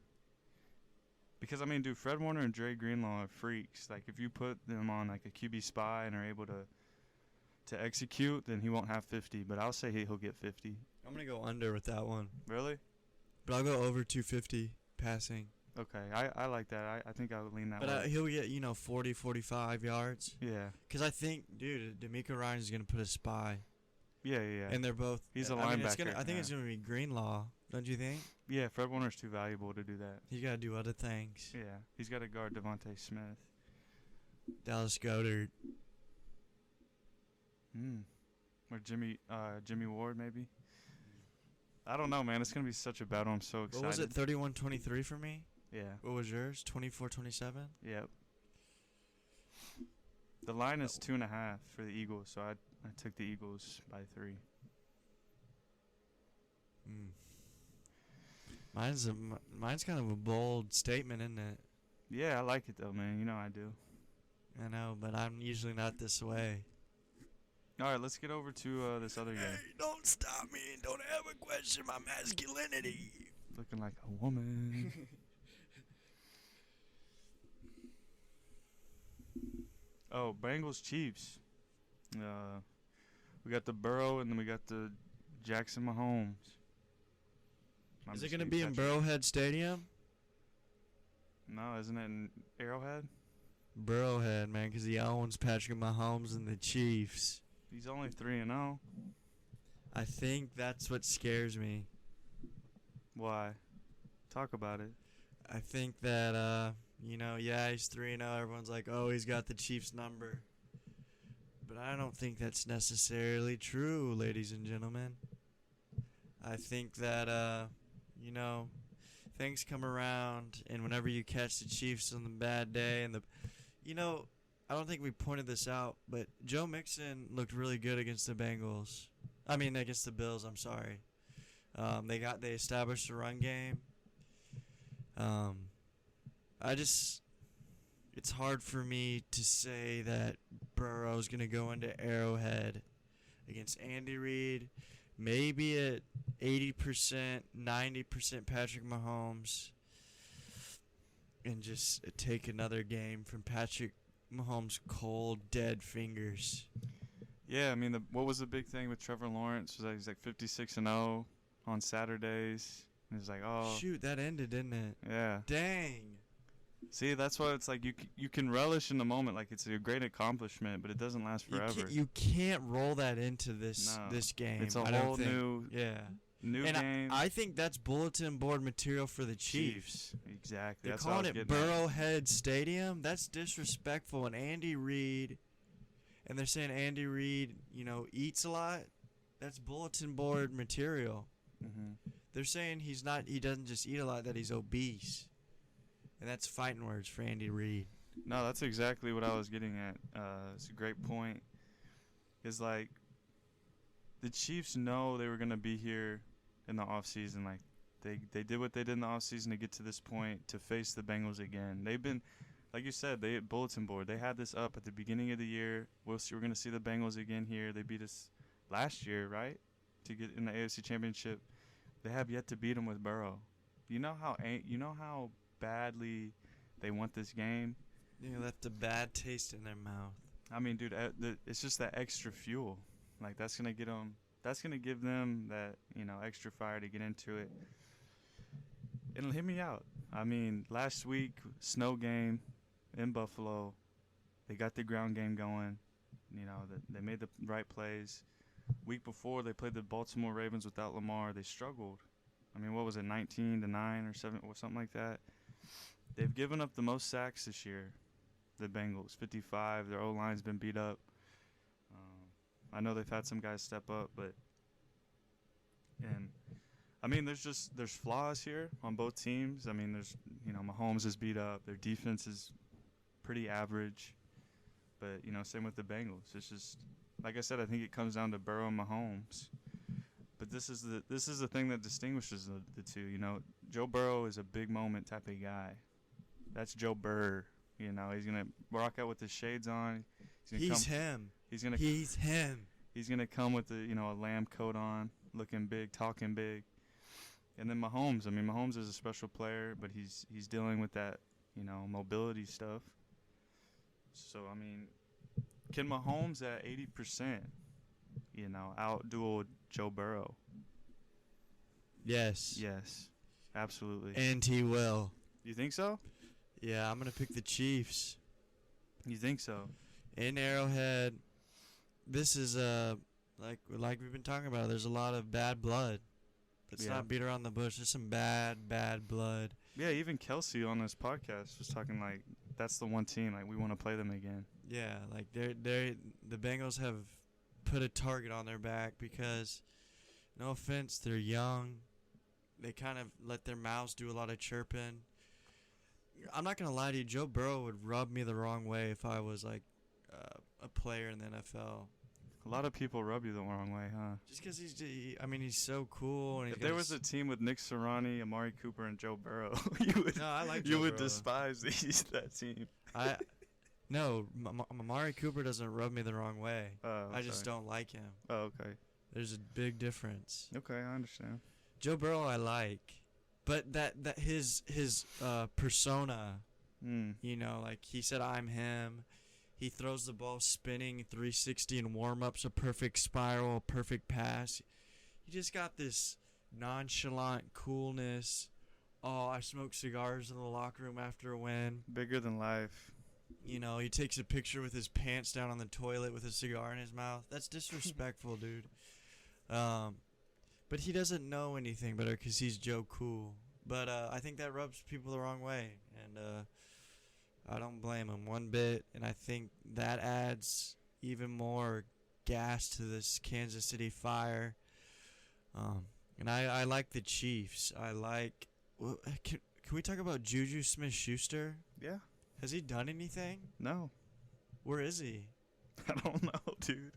Because, I mean, dude, Fred Warner and Dre Greenlaw are freaks. Like, if you put them on, like, a QB spy and are able to execute, then he won't have 50. But I'll say he'll get 50. I'm going to go under with that one. Really? But I'll go over 250 passing. Okay, I like that. I think I would lean that way. But he'll get, 40, 45 yards. Yeah. Because I think, dude, DeMeco Ryan is going to put a spy. Yeah. And they're both. He's a I mean, linebacker. I think it's going to be Greenlaw, don't you think? Yeah, Fred Warner's too valuable to do that. He's got to do other things. Yeah, he's got to guard Devontae Smith. Dallas Goedert. Or Jimmy Ward, maybe. I don't know, man. It's going to be such a battle. I'm so excited. What was it, 31-23 for me? Yeah. What was yours? 24-27? Yep. The line is 2.5 for the Eagles, so I took the Eagles by 3. Mine's kind of a bold statement, isn't it? Yeah, I like it, though, man. You know I do. I know, but I'm usually not this way. All right, let's get over to this other game. Hey, don't stop me and don't ever question my masculinity. Looking like a woman. Oh, Bengals Chiefs. We got the Burrow, and then we got the Jackson Mahomes. Is it going to be in Burrowhead Stadium? No, isn't it in Arrowhead? Burrowhead, man, because he owns Patrick Mahomes and the Chiefs. He's only 3-0. I think that's what scares me. Why? Talk about it. I think that, he's 3-0. Everyone's like, oh, he's got the Chiefs number. But I don't think that's necessarily true, ladies and gentlemen. I think that, things come around, and whenever you catch the Chiefs on the bad day, and I don't think we pointed this out, but Joe Mixon looked really good against the Bengals. Against the Bills, I'm sorry. They established a run game. It's hard for me to say that Burrow's going to go into Arrowhead against Andy Reid, maybe at 80%, 90% Patrick Mahomes, and just take another game from Patrick Mahomes' cold, dead fingers. Yeah, what was the big thing with Trevor Lawrence was that he's like 56-0 on Saturdays. And he's like, oh. Shoot, that ended, didn't it? Yeah. Dang. See, that's why it's like you can relish in the moment, like it's a great accomplishment, but it doesn't last forever. You can't roll that into this game. It's a whole new game. I think that's bulletin board material for the Chiefs. Exactly. They're calling it Burrowhead Stadium. That's disrespectful. And Andy Reid, and they're saying Andy Reid, eats a lot. That's bulletin board material. Mm-hmm. They're saying he doesn't just eat a lot, that he's obese. And that's fighting words for Andy Reid. No, that's exactly what I was getting at. It's a great point. Is like the Chiefs know they were going to be here in the offseason. Like they did what they did in the offseason to get to this point to face the Bengals again. They've been, like you said, they bulletin board. They had this up at the beginning of the year. We're going to see the Bengals again here. They beat us last year, right, to get in the AFC Championship. They have yet to beat them with Burrow. You know how badly they want this game. They left a bad taste in their mouth. Dude, it's just that extra fuel. Like that's gonna get them. That's gonna give them that extra fire to get into it. It'll hit me out. Last week snow game, in Buffalo. They got the ground game going. They made the right plays. Week before, they played the Baltimore Ravens without Lamar. They struggled. I mean, what was it, 19-9 or 7 or something like that? They've given up the most sacks this year, the Bengals, 55. Their O-line's been beat up. I know they've had some guys step up, there's flaws here on both teams. I mean, Mahomes is beat up. Their defense is pretty average. But, same with the Bengals. It's just, like I said, I think it comes down to Burrow and Mahomes. But this is the thing that distinguishes the two. Joe Burrow is a big moment type of guy. That's Joe Burr. He's gonna rock out with his shades on. He's him. He's gonna come with a lamb coat on, looking big, talking big. And then Mahomes. I mean, Mahomes is a special player, but he's dealing with that, mobility stuff. So I mean, can Mahomes at 80%, outduel Joe Burrow? Yes. Yes, absolutely. And he will. You think so? Yeah, I'm gonna pick the Chiefs. You think so? In Arrowhead, this is like we've been talking about. There's a lot of bad blood. Let's not beat around the bush. There's some bad blood. Yeah, even Kelsey on this podcast was talking like that's the one team like we want to play them again. Yeah, like the Bengals have put a target on their back because, no offense, they're young. They kind of let their mouths do a lot of chirping. I'm not gonna lie to you, Joe Burrow would rub me the wrong way if I was like a player in the NFL. A lot of people rub you the wrong way, huh? Just because he's so cool. And if there was a team with Nick Sirianni, Amari Cooper, and Joe Burrow, you would despise that team. Amari Cooper doesn't rub me the wrong way. I just don't like him. Oh, okay. There's a big difference. Okay, I understand. Joe Burrow I like, but that his persona, like he said, I'm him. He throws the ball spinning 360 in warm-ups, a perfect spiral, a perfect pass. He just got this nonchalant coolness. Oh, I smoke cigars in the locker room after a win. Bigger than life. He takes a picture with his pants down on the toilet with a cigar in his mouth. That's disrespectful, dude. But he doesn't know anything better because he's Joe Cool. But I think that rubs people the wrong way, and I don't blame him one bit. And I think that adds even more gas to this Kansas City Fire. And I like the Chiefs. Can we talk about Juju Smith-Schuster? Yeah. Has he done anything? No. Where is he? I don't know, dude.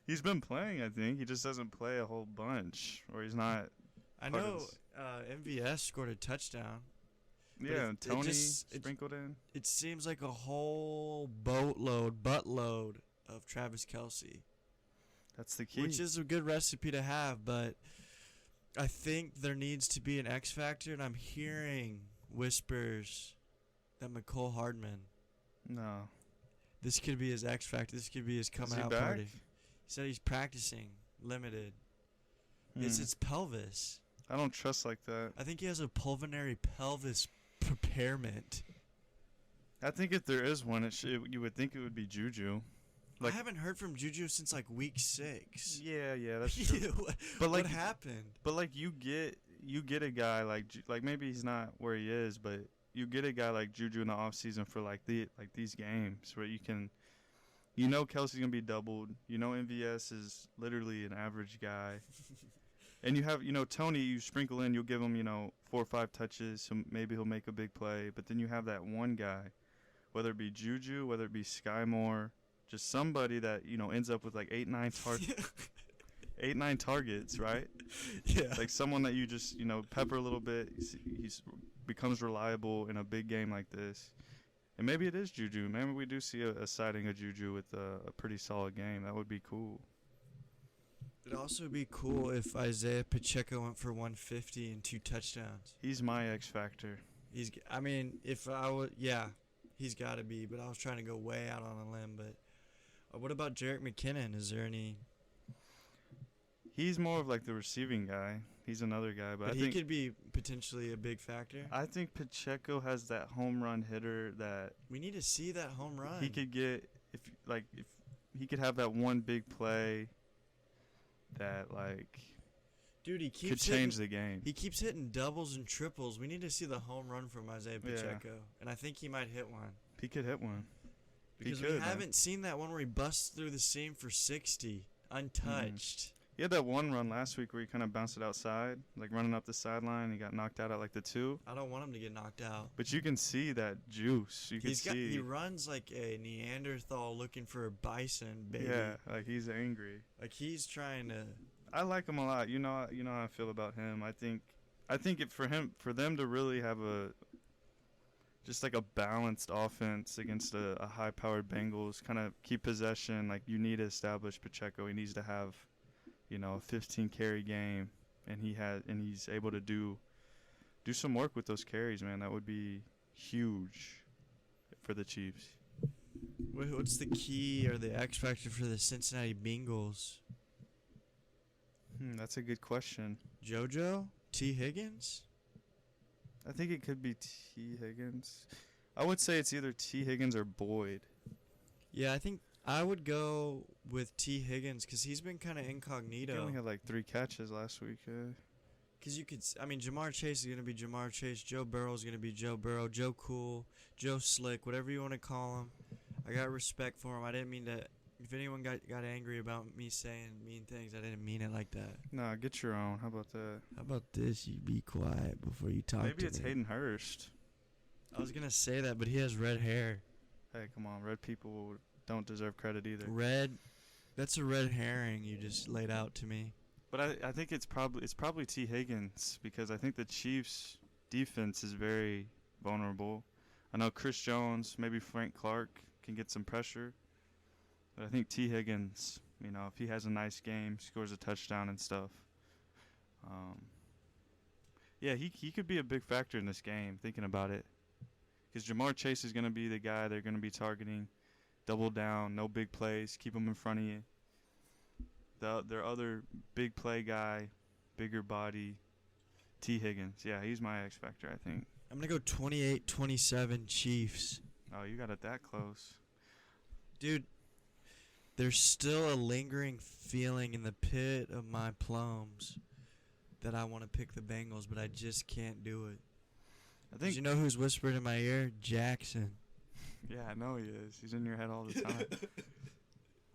He's been playing, I think. He just doesn't play a whole bunch, or he's not. I know MVS scored a touchdown. Yeah, Tony sprinkled in. It seems like a whole buttload of Travis Kelce. That's the key. Which is a good recipe to have, but I think there needs to be an X factor, and I'm hearing whispers that McCole Hardman. No. This could be his X factor. This could be his coming out party. He said he's practicing, limited. It's his pelvis. I don't trust like that. I think he has a pulmonary pelvis preparement. I think if there is one, you would think it would be Juju. I haven't heard from Juju since like week 6. Yeah, that's true. But what happened? But like you get a guy like maybe he's not where he is, but you get a guy like Juju in the offseason for these games where you can, Kelsey's gonna be doubled. MVS is literally an average guy. And you have, Tony, you sprinkle in, you'll give him, 4 or 5 touches, so maybe he'll make a big play. But then you have that one guy, whether it be Juju, whether it be Sky Moore, just somebody that, ends up with like 8-9 targets, right? Yeah. Like someone that you just, pepper a little bit, he's becomes reliable in a big game like this. And maybe it is Juju. Maybe we do see a sighting of Juju with a pretty solid game. That would be cool. It'd also be cool if Isaiah Pacheco went for 150 and 2 touchdowns. He's my X factor. He's got to be, but I was trying to go way out on a limb. But what about Jerick McKinnon? Is there any? He's more of like the receiving guy. He's another guy, but But I he think could be potentially a big factor. Pacheco has that home run hitter that We need to see that home run. he could get if he could have that one big play that like Dude, he could keeps change hitting, the game. he keeps hitting doubles and triples. We need to see the home run from Isaiah Yeah. Pacheco, and I think he might hit one He could hit one. because could, we man. haven't seen that one where he busts through the seam for 60 untouched. He had that one run last week where he kind of bounced it outside, like running up the sideline. He got knocked out at like the 2. I don't want him to get knocked out. But you can see that juice. You can see. He runs like a Neanderthal looking for a bison, baby. Yeah, like he's angry. Like he's trying to. I like him a lot. You know how I feel about him. I think for them to really have just like a balanced offense against a high-powered Bengals, kind of keep possession. Like you need to establish Pacheco. He needs to have, a 15 carry game, and he's able to do some work with those carries, man. That would be huge for the Chiefs. What's the key or the X factor for the Cincinnati Bengals? That's a good question. JoJo? T. Higgins? I think it could be T. Higgins. I would say it's either T. Higgins or Boyd. Yeah, I think I would go with T. Higgins because he's been kind of He incognito. only had like 3 catches last week. Because Jamar Chase is going to be Jamar Chase. Joe Burrow is going to be Joe Burrow. Joe Cool. Joe Slick. Whatever you want to call him. I got respect for him. I didn't mean to. If anyone got angry about me saying mean things, I didn't mean it like that. Nah, get your own. How about that? How about this? You be quiet before you talk Maybe to it's me. Hayden Hurst. I was going to say that, but he has red hair. Hey, come on. Red people don't deserve credit either. Red. That's a red herring you just laid out to me. But I think it's probably T. Higgins because I think the Chiefs' defense is very vulnerable. I know Chris Jones, maybe Frank Clark can get some pressure. But I think T. Higgins, if he has a nice game, scores a touchdown and stuff. Yeah, he could be a big factor in this game, thinking about it. Because Jamar Chase is going to be the guy they're going to be targeting. Double down, no big plays, keep him in front of you. Their other big play guy, bigger body, T. Higgins. Yeah, he's my X factor, I think. I'm going to go 28-27 Chiefs. Oh, you got it that close. Dude, there's still a lingering feeling in the pit of my plums that I want to pick the Bengals, but I just can't do it. I think. Did you know who's whispered in my ear? Jackson. Yeah, I know he is. He's in your head all the time.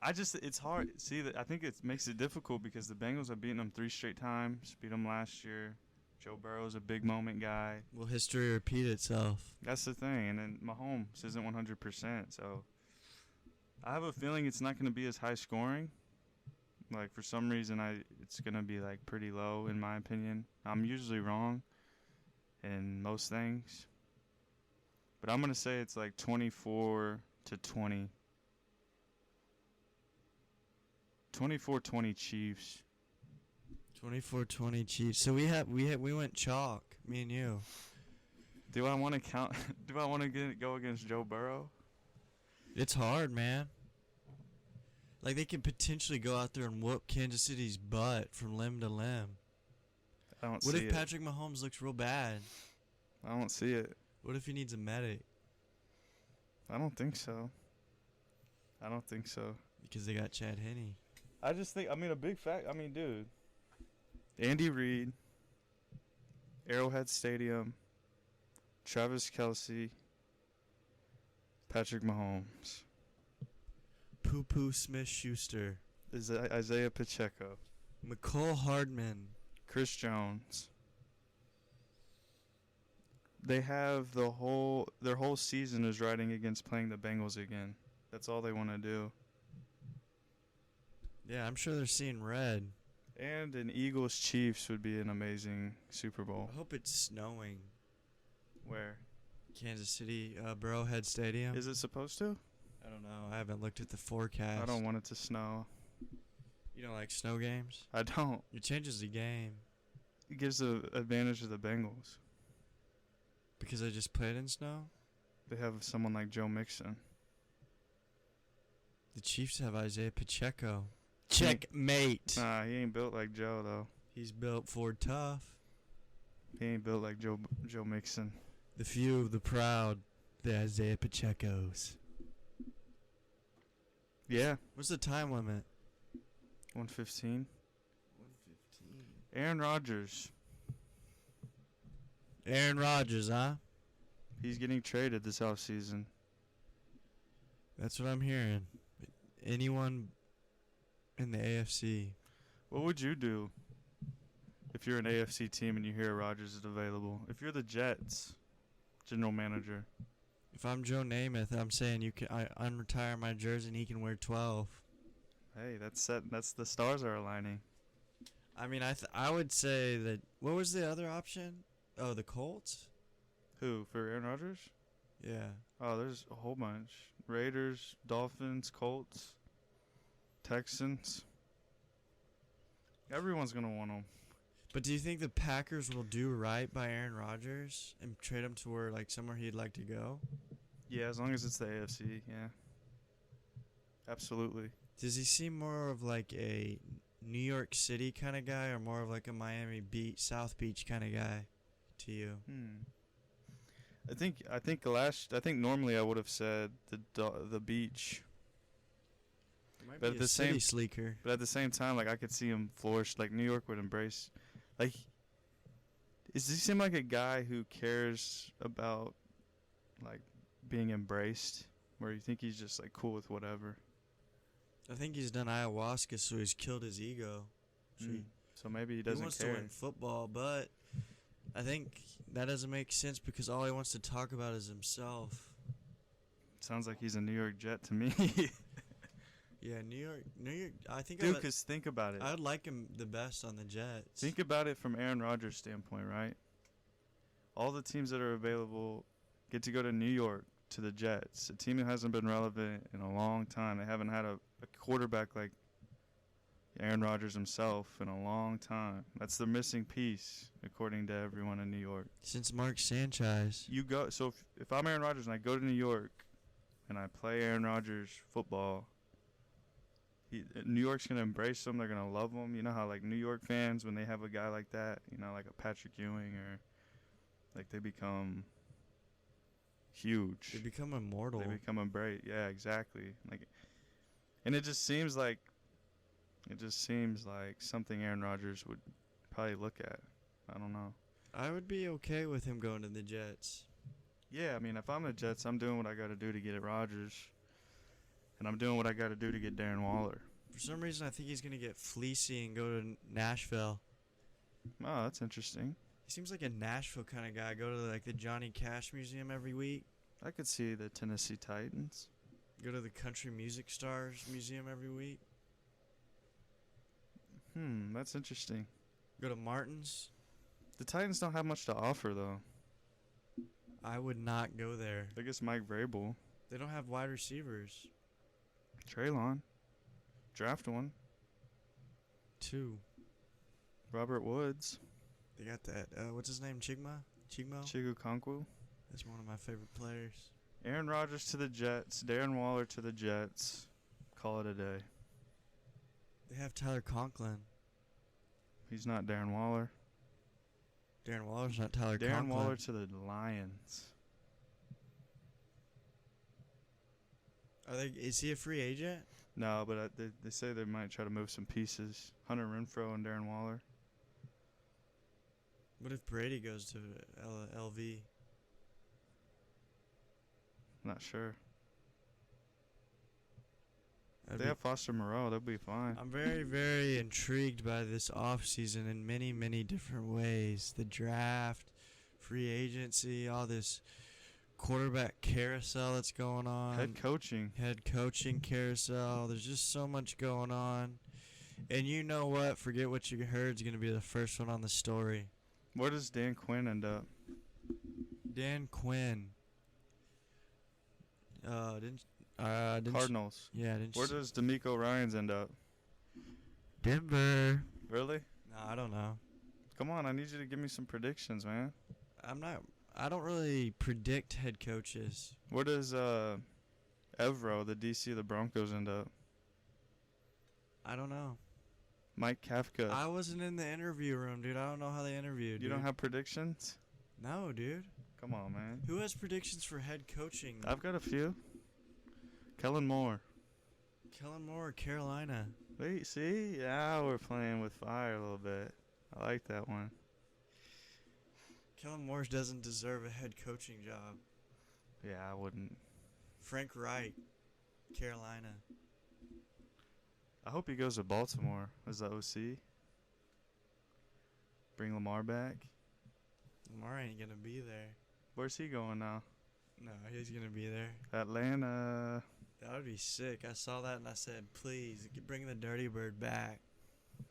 It's hard. See, I think it makes it difficult because the Bengals have beaten them 3 straight times. Beat them last year. Joe Burrow's a big moment guy. Will history repeat itself? That's the thing. And then Mahomes isn't 100%. So I have a feeling it's not going to be as high scoring. Like, for some reason, it's going to be, like, pretty low, in my opinion. I'm usually wrong in most things. But I'm going to say it's, like, 24-20. 24-20 Chiefs. 24-20 Chiefs. So we went chalk, me and you. Do I want to count? Do I want to go against Joe Burrow? It's hard, man. Like, they could potentially go out there and whoop Kansas City's butt from limb to limb. I don't What see if it. Patrick Mahomes looks real bad? I don't see it. What if he needs a medic? I don't think so. Because they got Chad Henne. I just think, a big fact. Dude. Andy Reid, Arrowhead Stadium, Travis Kelce, Patrick Mahomes, Poo-Poo Smith-Schuster, Isaiah Pacheco, McCole Hardman. Chris Jones. They have their whole season is riding against playing the Bengals again. That's all they want to do. Yeah, I'm sure they're seeing red. And an Eagles Chiefs would be an amazing Super Bowl. I hope it's snowing. Where? Kansas City, Burrowhead Stadium. Is it supposed to? I don't know. I haven't looked at the forecast. I don't want it to snow. You don't like snow games? I don't. It changes the game. It gives the advantage to the Bengals. Because I just played in snow? They have someone like Joe Mixon. The Chiefs have Isaiah Pacheco. Checkmate. Nah, he ain't built like Joe though. He's built for tough. He ain't built like Joe Mixon. The few, the proud, the Isaiah Pacheco's. Yeah, What's the time limit? 115. 1:15. Aaron Rodgers. Aaron Rodgers, huh? He's getting traded this offseason. That's what I'm hearing. Anyone in the AFC. What would you do if you're an AFC team and you hear Rodgers is available? If you're the Jets general manager. If I'm Joe Namath, I'm saying I unretire my jersey and he can wear 12. Hey, that's set. That's the stars are aligning. I mean, I would say that. What was the other option? Oh, the Colts? Who, for Aaron Rodgers? Yeah. Oh, there's a whole bunch. Raiders, Dolphins, Colts, Texans. Everyone's going to want him. But do you think the Packers will do right by Aaron Rodgers and trade him to where, like, somewhere he'd like to go? Yeah, as long as it's the AFC, yeah. Absolutely. Does he seem more of like a New York City kind of guy or more of like a Miami Beach, South Beach kind of guy to you? I think normally I would have said the beach. Might But be at the city same- sleeker. But at the same time, like I could see him flourish. Like New York would embrace. Like, does he seem like a guy who cares about like being embraced? Where you think he's just like cool with whatever. I think he's done ayahuasca, so he's killed his ego. So maybe he He doesn't wants care. to win football, but I think that doesn't make sense because all he wants to talk about is himself. Sounds like he's a New York Jet to me. Yeah, New York. I think Dude, because think about it. I'd like him the best on the Jets. Think about it from Aaron Rodgers' standpoint, right? All the teams that are available get to go to New York to the Jets, a team that hasn't been relevant in a long time. They haven't had a quarterback like Aaron Rodgers himself in a long time. That's the missing piece, according to everyone in New York. Since Mark Sanchez. You go. So if I'm Aaron Rodgers and I go to New York and I play Aaron Rodgers football, New York's going to embrace him. They're going to love him. You know how, like, New York fans, when they have a guy like that, you know, like a Patrick Ewing or, like, they become huge. They become immortal. They become embraced. Yeah, exactly. Like, and it just seems like something Aaron Rodgers would probably look at. I don't know. I would be okay with him going to the Jets. Yeah, I mean, if I'm the Jets, I'm doing what I got to do to get at Rodgers. And I'm doing what I got to do to get Darren Waller. For some reason, I think he's going to get fleecy and go to Nashville. Oh, that's interesting. He seems like a Nashville kind of guy. Go to, like, the Johnny Cash Museum every week. I could see the Tennessee Titans. Go to the Country Music Stars Museum every week. That's interesting. Go to Martin's. The Titans don't have much to offer, though. I would not go there. I guess Mike Vrabel. They don't have wide receivers. Traylon. Draft one. 2. Robert Woods. They got that. What's his name? Chigmo? Chigu Konkwu. That's one of my favorite players. Aaron Rodgers to the Jets. Darren Waller to the Jets. Call it a day. They have Tyler Conklin. He's not Darren Waller. Darren Waller's not Tyler Darren Conklin. Waller to the Lions. Is he a free agent? No, but they say they might try to move some pieces. Hunter Renfrow and Darren Waller. What if Brady goes to LV? Not sure. That'd They be- have Foster Moreau. They'll be fine. I'm very, very intrigued by this offseason in many, many different ways. The draft, free agency, all this quarterback carousel that's going on. Head coaching. Head coaching carousel. There's just so much going on. And you know what? Forget what you heard is going to be the first one on the story. Where does Dan Quinn end up? Dan Quinn. Didn't Cardinals. Yeah, didn't Where does D'Amico Ryans end up? Denver. Really? No, I don't know. Come on, I need you to give me some predictions, man. I don't really predict head coaches. Where does Evero, the DC of the Broncos, end up? I don't know. Mike Kafka. I wasn't in the interview room, dude. I don't know how they interviewed. You dude. don't have predictions? No, dude. Come on, man. Who has predictions for head coaching? I've got a few. Kellen Moore. Kellen Moore, Carolina. Wait, see? Yeah, we're playing with fire a little bit. I like that one. Kellen Moore doesn't deserve a head coaching job. Yeah, I wouldn't. Frank Wright, Carolina. I hope he goes to Baltimore as the OC. Bring Lamar back. Lamar ain't gonna be there. Where's he going now? No, he's gonna be there. Atlanta. That would be sick. I saw that and I said, please, bring the Dirty Bird back.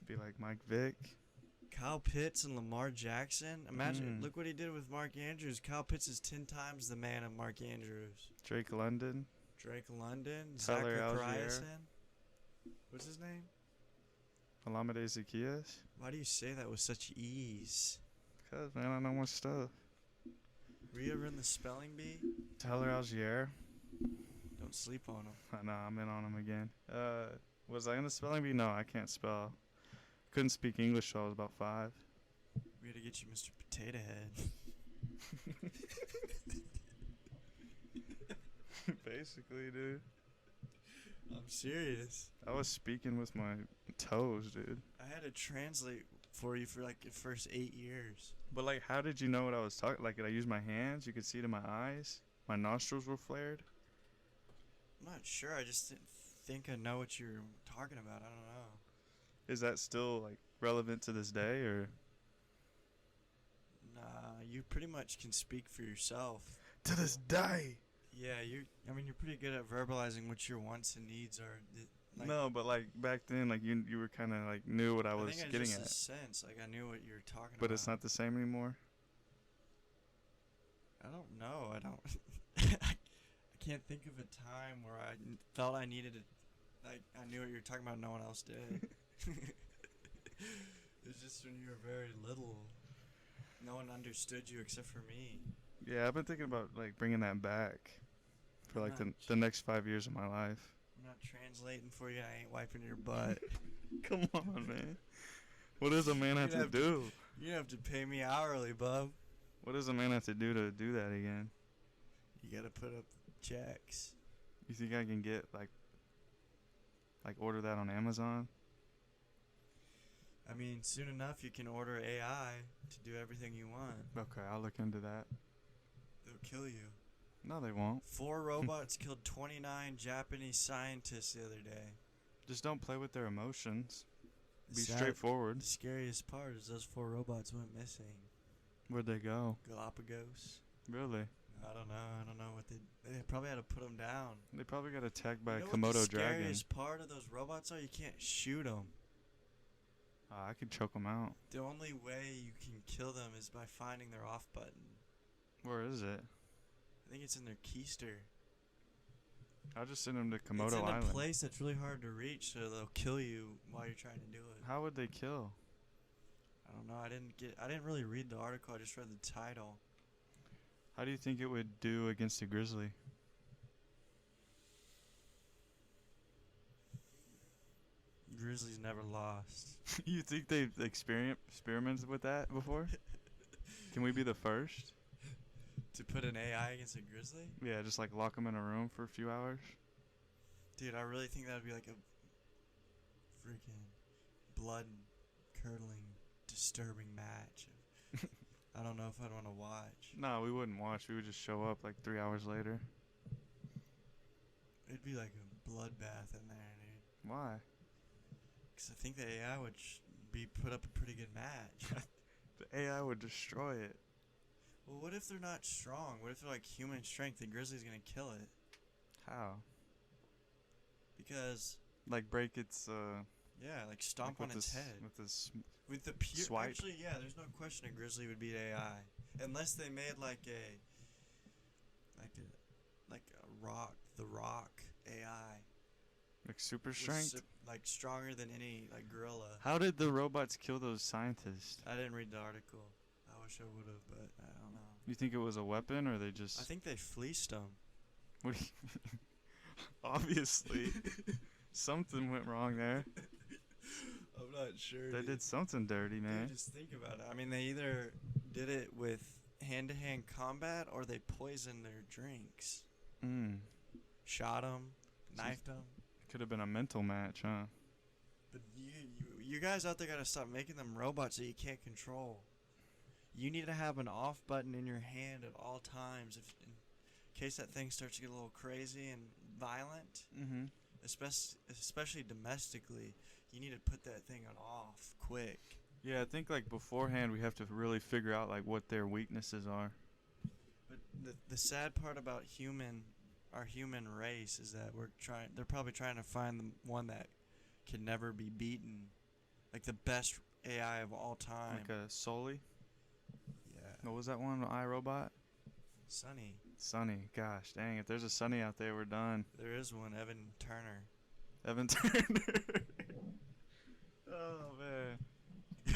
Be like Mike Vick. Kyle Pitts and Lamar Jackson. Imagine, Mm. look what he did with Mark Andrews. Kyle Pitts is 10 times the man of Mark Andrews. Drake London. Drake London, Tyler Zach Algier. Ryerson. What's his name? Olamide Zaccheaus. Why do you say that with such ease? Because, man, I know my stuff. Were you ever in the spelling bee? Tyler Algier. Don't sleep on him. I know, I'm in on him again. Was I in the spelling bee? No, I can't spell. Couldn't speak English till I was about 5. We gotta get you Mr. Potato Head. Basically, dude. I'm serious. I was speaking with my toes, dude. I had to translate for you for like the first 8 years. But, like, how did you know what I was talking? Like, did I use my hands? You could see it in my eyes? My nostrils were flared? I'm not sure. I just didn't think I know what you're talking about. I don't know. Is that still, like, relevant to this day, or? Nah, you pretty much can speak for yourself. To this day! Yeah, you're pretty good at verbalizing what your wants and needs are. Like, No, but, like, back then, like, you were kind of, like, knew what I was think getting just at. a sense. Like, I knew what you were talking about. But it's not the same anymore? I don't know. I don't. I can't think of a time where I felt I needed it. Like, I knew what you were talking about. No one else did. It was just when you were very little. No one understood you except for me. Yeah, I've been thinking about, like, bringing that back for, like, Not the next 5 years of my life. I'm not translating for you. I ain't wiping your butt. Come on, man. What does a man have to do? You have to pay me hourly, bub. What does a man have to do that again? You gotta put up checks. You think I can get, like order that on Amazon? I mean, soon enough you can order AI to do everything you want. Okay, I'll look into that. They'll kill you. No, they won't. 4 robots killed 29 Japanese scientists the other day. Just don't play with their emotions. Be Sad- straightforward. The scariest part is those 4 robots went missing. Where'd they go? Galapagos. Really? I don't know what they probably had to put them down. They probably got attacked by You know a what Komodo the dragon. scariest part of those robots are? You can't shoot them. I could choke them out. The only way you can kill them is by finding their off button. Where is it? I think it's in their keister. I'll just send them to It's Komodo in Island. a place that's really hard to reach, so they'll kill you while you're trying to do it. How would they kill? I don't know. I didn't really read the article. I just read the title. How do you think it would do against a grizzly? Grizzlies never lost. You think they've experimented with that before? Can we be the first? To put an AI against a grizzly? Yeah, just like lock them in a room for a few hours. Dude, I really think that would be like a freaking blood-curdling, disturbing match. I don't know if I'd want to watch. No, we wouldn't watch. We would just show up like 3 hours later. It'd be like a bloodbath in there, dude. Why? Because I think the AI would be put up a pretty good match. The AI would destroy it. Well, what if they're not strong? What if they're like human strength? The grizzly's gonna kill it. How? Because, Like break its yeah, like stomp like on its head. with this. With the pure, swipe. actually, yeah, there's no question a grizzly would beat AI, unless they made like a rock, the Rock AI, Like super with strength. like stronger than any like gorilla. How did the robots kill those scientists? I didn't read the article. I wish I would have, but I don't know. You think it was a weapon, or they just? I think they fleeced them. What do you Obviously, something went wrong there. I'm not sure. They did something dirty, man. Dude, just think about it. I mean, they either did it with hand-to-hand combat or they poisoned their drinks. Shot them, knifed them. Could have been a mental match, huh? But you guys out there gotta stop making them robots that you can't control. You need to have an off button in your hand at all times, in case that thing starts to get a little crazy and violent. Mm-hmm. Especially domestically, you need to put that thing on off quick. Yeah, I think like beforehand we have to really figure out like what their weaknesses are. But the sad part about our human race is that they're probably trying to find the one that can never be beaten, like the best AI of all time. Like a Sully? Yeah. What was that one? iRobot? Sonny. Gosh, dang. If there's a Sonny out there, we're done. There is one, Evan Turner. Evan Turner. Oh, man.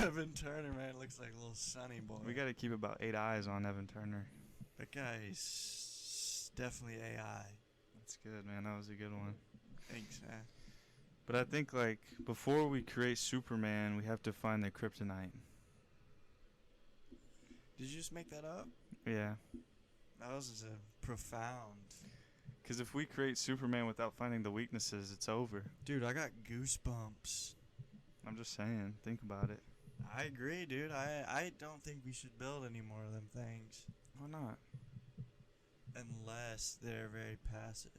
Evan Turner, man, looks like a little Sonny boy. We got to keep about 8 eyes on Evan Turner. That guy's definitely AI. That's good, man. That was a good one. Thanks, man. But I think, like, before we create Superman, we have to find the kryptonite. Did you just make that up? Yeah. That was a profound. Because if we create Superman without finding the weaknesses, it's over. Dude, I got goosebumps. I'm just saying. Think about it. I agree, dude. I don't think we should build any more of them things. Why not? Unless they're very passive.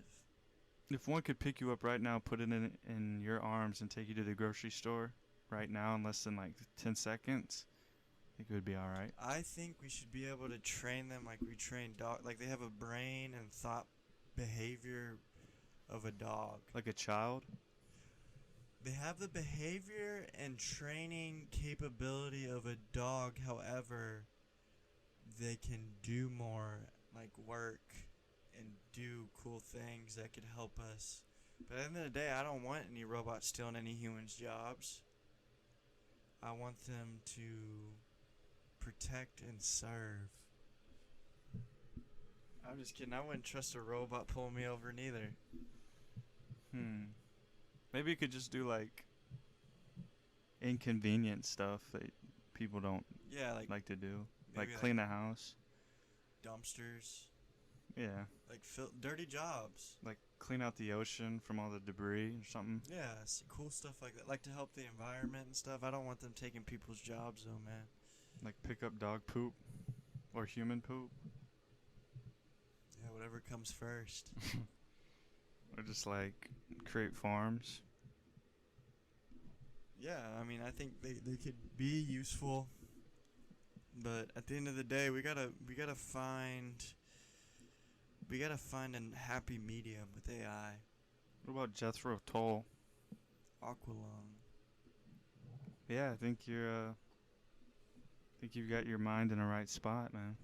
If one could pick you up right now, put it in your arms, and take you to the grocery store right now in less than like 10 seconds, I think it would be alright. I think we should be able to train them like we train dog. Like they have a brain and thought behavior of a dog. Like a child? They have the behavior and training capability of a dog. However, they can do more, like work and do cool things that could help us. But at the end of the day, I don't want any robots stealing any humans' jobs. I want them to protect and serve. I'm just kidding. I wouldn't trust a robot pulling me over neither. Maybe you could just do like inconvenient stuff that people don't like to do. Like clean the house. Dumpsters. Yeah. Like dirty jobs. Like clean out the ocean from all the debris or something. Yeah, cool stuff like that. Like to help the environment and stuff. I don't want them taking people's jobs though, man. Like pick up dog poop or human poop. Yeah, whatever comes first. Or just like create farms. Yeah, I mean, I think they could be useful, but at the end of the day, we gotta find a happy medium with AI. What about Jethro Tull? Aqualung. Yeah, I think you've got your mind in the right spot, man.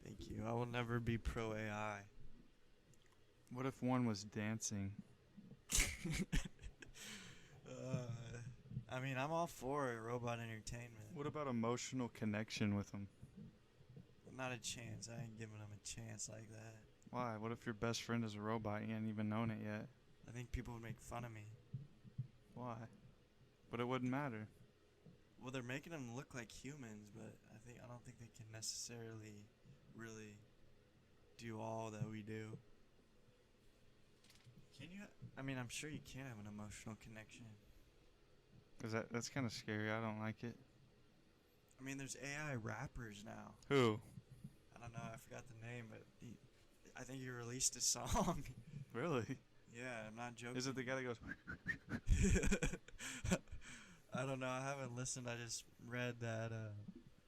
Thank you. I will never be pro AI. What if one was dancing? I mean, I'm all for robot entertainment. What about emotional connection with them? Not a chance. I ain't giving them a chance like that. Why? What if your best friend is a robot? You ain't even known it yet. I think people would make fun of me. Why? But it wouldn't matter. Well, they're making them look like humans, but I don't think they can necessarily really do all that we do. Can you? I mean, I'm sure you can have an emotional connection. That's kind of scary. I don't like it. I mean, there's AI rappers now. Who? I don't know. I forgot the name, but I think he released a song. Really? Yeah, I'm not joking. Is it the guy that goes? I don't know. I haven't listened. I just read that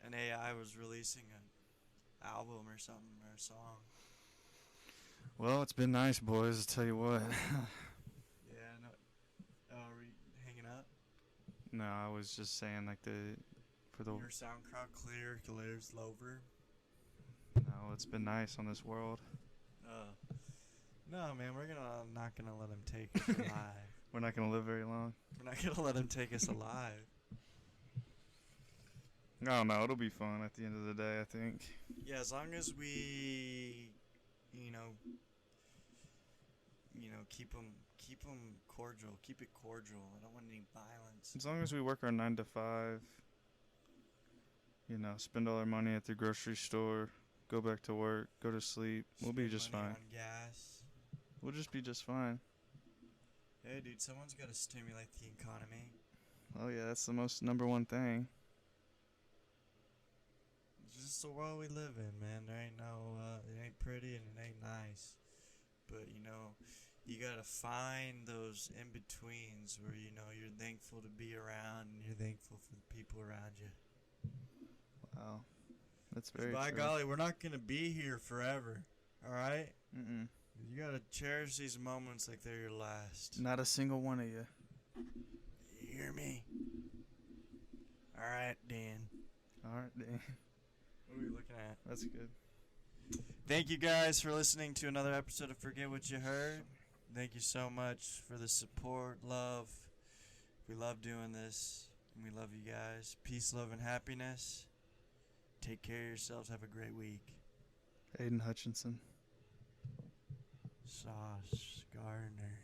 an AI was releasing an album or something or a song. Well, it's been nice, boys. I'll tell you what. Yeah. No. Oh, are we hanging up? No, I was just saying like for the. Your SoundCloud clears Lover. No, it's been nice on this world. No, man, we're not gonna let him take us alive. We're not gonna live very long. We're not gonna let him take us alive. I don't know. It'll be fun at the end of the day, I think. Yeah, as long as we, keep them cordial. Keep it cordial. I don't want any violence. As long as we work our 9 to 5, spend all our money at the grocery store, go back to work, go to sleep, we'll be Spend just money fine. on gas. We'll just be just fine. Hey, dude, someone's got to stimulate the economy. Oh yeah, that's the most number one thing. It's just the world we live in, man. There ain't it ain't pretty and it ain't nice. But, you gotta find those in-betweens where, you're thankful to be around and you're thankful for the people around you. Wow, that's very By true. golly, we're not gonna be here forever, alright? Mm-mm. You gotta cherish these moments like they're your last. Not a single one of you. You hear me? Alright, Dan. All right, Dan. What are we looking at? That's good. Thank you guys for listening to another episode of Forget What You Heard. Thank you so much for the support, love. We love doing this, and we love you guys. Peace, love, and happiness. Take care of yourselves. Have a great week. Aiden Hutchinson. Sauce Gardner.